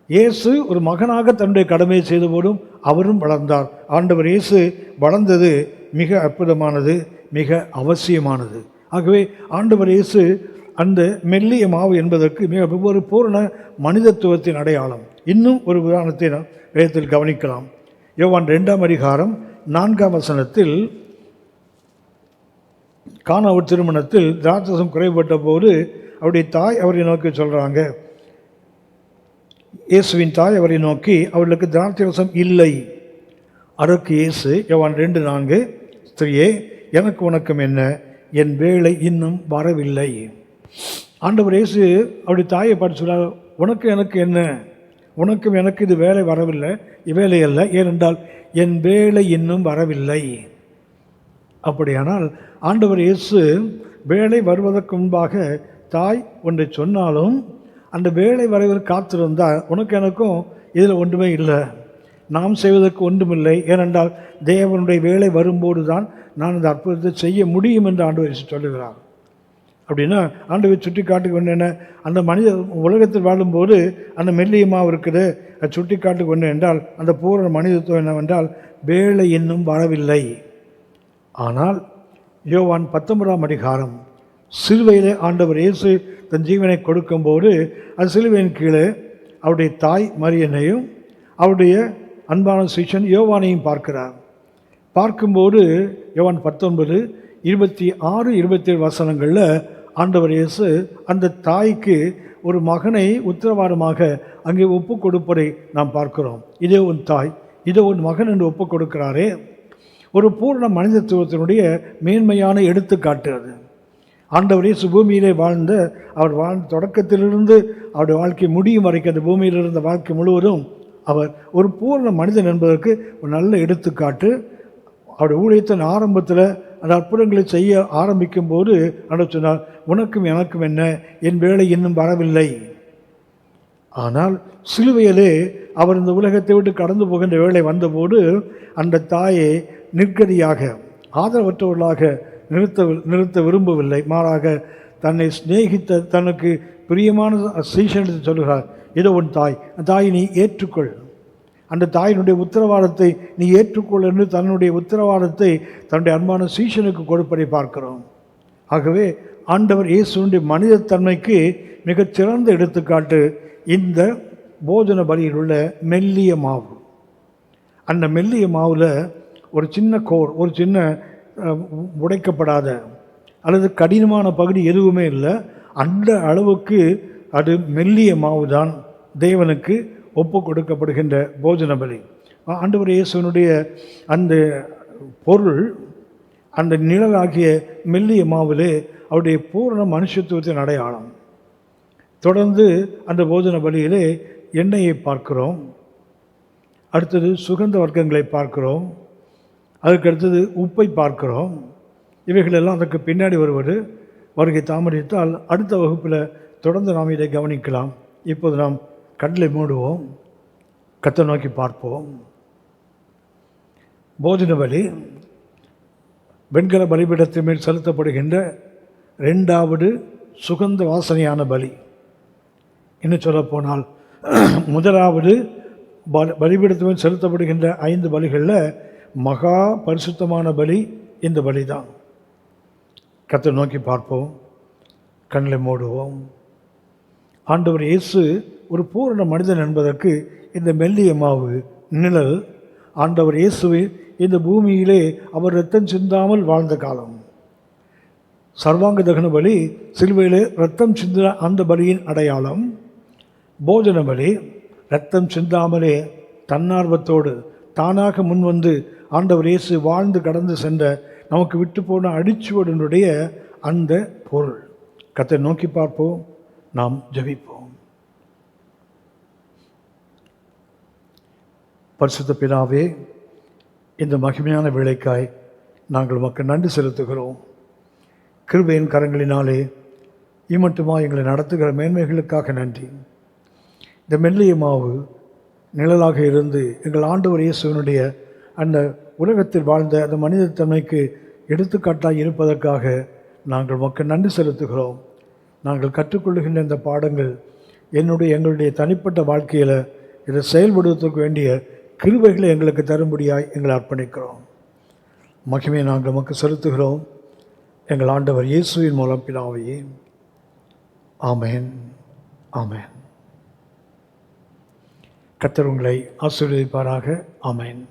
இயேசு ஒரு மகனாக தன்னுடைய கடமையை செய்த போதும் அவரும் வளர்ந்தார். ஆண்டவர் இயேசு வளர்ந்தது மிக அற்புதமானது, மிக அவசியமானது. ஆகவே ஆண்டவர் இயேசு அந்த மெல்லிய மாவு என்பதற்கு மிக ஒவ்வொரு பூரண மனிதத்துவத்தின் அடையாளம். இன்னும் ஒரு உதாரணத்தை நாம் வேதத்தில் கவனிக்கலாம். யோவான் 2ஆம் அதிகாரம் 4ஆம் வசனத்தில், கானாவூர் திருமணத்தில் திராட்சரசம் குறைபட்ட போது அவருடைய தாய் அவரை நோக்கி சொல்கிறாங்க, இயேசுவின் தாய் அவரை நோக்கி அவர்களுக்கு திராட்சரசம் இல்லை. அதற்கு இயேசு யோவான் 2:4, ஸ்திரியே எனக்கு உனக்கும் என்ன, என் வேலை இன்னும் வரவில்லை. ஆண்டவர் இயேசு அவருடைய தாயை பார்த்து சொல்கிறார், உனக்கு எனக்கு என்ன, உனக்கும் எனக்கு இது வேலை வரவில்லை, வேலை அல்ல, ஏனென்றால் என் வேலை இன்னும் வரவில்லை. அப்படியானால் ஆண்டவர் இயேசு வேலை வருவதற்கு முன்பாக தாய் ஒன்றை சொன்னாலும் அந்த வேலை வரைவதற்கு காத்திருந்தால் உனக்கு எனக்கும் இதில் ஒன்றுமே இல்லை, நாம் செய்வதற்கு ஒன்றுமில்லை, ஏனென்றால் தேவனுடைய வேலை வரும்போது தான் நான் அந்த அற்புதத்தை செய்ய முடியும் என்று ஆண்டவர் இயேசு சொல்லுகிறார். அப்படின்னா ஆண்டவர் சுட்டி காட்டுக்கு ஒன்று என்ன, அந்த மனித உலகத்தில் வாழும்போது அந்த மெல்லியமாக இருக்குது, அது சுட்டி காட்டுக்கு ஒன்று என்றால் அந்த பூரண மனிதத்துவம் என்னவென்றால் வேலை இன்னும் வரவில்லை. ஆனால் யோவான் 19ஆம் அதிகாரம் சிலுவையிலே ஆண்டவர் இயேசு தன் ஜீவனை கொடுக்கும்போது அது சிலுவையின் கீழே அவருடைய தாய் மரியனையும் அவருடைய அன்பான சீஷன் யோவானையும் பார்க்கிறார். பார்க்கும்போது யோவான் 19:26-27 வசனங்களில் ஆண்டவர் இயேசு அந்த தாய்க்கு ஒரு மகனை உத்தரவாதமாக அங்கே ஒப்பு கொடுப்பதை நாம் பார்க்கிறோம். இதே உன் தாய், இதே உன் மகன் என்று ஒப்பு கொடுக்கிறாரே, ஒரு பூர்ண மனிதத்துவத்தினுடைய மேன்மையான எடுத்துக்காட்டு அது. ஆண்டவர் இயேசு பூமியிலே வாழ்ந்த அவர் வாழ்ந்த தொடக்கத்திலிருந்து அவருடைய வாழ்க்கை முடியும் வரைக்கும் அந்த பூமியில் இருந்த வாழ்க்கை முழுவதும் அவர் ஒரு பூர்ண மனிதன் என்பதற்கு ஒரு நல்ல எடுத்துக்காட்டு. அவருடைய ஊழியத்தின் ஆரம்பத்தில் அந்த அற்புதங்களை செய்ய ஆரம்பிக்கும் போது அவர் சொன்னார், உனக்கும் எனக்கும் என்ன, என் வேலை இன்னும் வரவில்லை. ஆனால் சிலுவையிலே அவர் இந்த உலகத்தை விட்டு கடந்து போகின்ற வேலை வந்தபோது அந்த தாயை நிர்கதியாக ஆதரவற்றவர்களாக நிறுத்த விரும்பவில்லை. மாறாக தன்னை சிநேகித்த தனக்கு பிரியமான சீஷனிடத்தை சொல்கிறார், இதோ உன் தாய், அந்த தாயை நீ ஏற்றுக்கொள், அந்த தாயினுடைய உத்தரவாதத்தை நீ ஏற்றுக்கொள் என்று தன்னுடைய உத்தரவாதத்தை தன்னுடைய அன்பான சீஷனுக்கு கொடுப்பதை பார்க்கிறோம். ஆகவே ஆண்டவர் இயேசுடைய மனிதத்தன்மைக்கு மிகச்சிறந்த எடுத்துக்காட்டு இந்த போஜன பலியில் உள்ள மெல்லிய மாவு. அந்த மெல்லிய மாவில் ஒரு சின்ன கோர், ஒரு சின்ன உடைக்கப்படாத அல்லது கடினமான பகுதி எதுவுமே இல்லை. அந்த அளவுக்கு அது மெல்லிய மாவு தான் தேவனுக்கு ஒப்பு கொடுக்கப்படுகின்ற போஜன பலி. ஆண்டவர் இயேசுனுடைய அந்த பொருள், அந்த நிழலாகிய மெல்லிய மாவிலே அவருடைய பூரண மனுஷத்துவத்தின் அடையாளம். தொடர்ந்து அந்த போஜன பலியிலே எண்ணெயை பார்க்கிறோம், அடுத்தது சுகந்த வர்க்கங்களை பார்க்கிறோம், அதுக்கடுத்தது உப்பை பார்க்கிறோம். இவைகளெல்லாம் அதற்கு பின்னாடி வருகை தாமதித்தால் அடுத்த வகுப்பில் தொடர்ந்து நாம் இதை கவனிக்கலாம். இப்போது நாம் கண்களை மூடுவோம், கர்த்தரை நோக்கி பார்ப்போம். போஜன பலி வெண்கல பலிபீடத்தின் மேல் செலுத்தப்படுகின்ற ரெண்டாவது சுகந்த வாசனையான பலி. இன்னும் சொல்லப்போனால் முதலாவது பலிபீடத்தில் செலுத்தப்படுகின்ற 5 பலிகளில் மகா பரிசுத்தமான பலி இந்த பலி தான். கர்த்தரை நோக்கி பார்ப்போம், கண்களை மூடுவோம். ஆண்டவர் இயேசு ஒரு பூரண மனிதன் என்பதற்கு இந்த மெல்லிய மாவு நிழல். ஆண்டவர் இயேசுவை இந்த பூமியிலே அவர் இரத்தம் சிந்தாமல் வாழ்ந்த காலம். சர்வாங்க தகன பலி, சிலுவையிலே இரத்தம் சிந்த அந்த பலியின் அடையாளம். போஜன பலி, இரத்தம் சிந்தாமலே தன்னார்வத்தோடு தானாக முன்வந்து ஆண்டவர் இயேசு வாழ்ந்து கடந்து சென்ற நமக்கு விட்டு போன அடிச்சுவடனுடைய அந்த பொருள். கர்த்தரை நோக்கி பார்ப்போம், நாம் ஜெபிப்போம். பரிசுத்த பிதாவே, இந்த மகிமையான வேளைக்காய் நாங்கள் உமக்கு நன்றி செலுத்துகிறோம். கிருபையின் கரங்களினாலே இம்மட்டுமா எங்களை நடத்துகிற மேன்மைகளுக்காக நன்றி. இந்த மெல்லிய மாவு நிழலாக இருந்து எங்கள் ஆண்டவர் இயேசுவினுடைய அந்த உலகத்தில் வாழ்ந்த அந்த மனிதத்தன்மைக்கு எடுத்துக்காட்டாக இருப்பதற்காக நாங்கள் உமக்கு நன்றி செலுத்துகிறோம். நாங்கள் கற்றுக்கொள்ளுகின்ற இந்த பாடங்கள் எங்களுடைய தனிப்பட்ட வாழ்க்கையில் இதை செயல்படுவதற்கு வேண்டிய கிருபைகளை எங்களுக்கு தரும்படியாய் எங்களை அர்ப்பணிக்கிறோம். மகிமையை நாங்கள் உமக்கு செலுத்துகிறோம். எங்கள் ஆண்டவர் இயேசுவின் மூலம் பிதாவே, ஆமென், ஆமென். கர்த்தர் உங்களை ஆசீர்வதிப்பாராக. ஆமென்.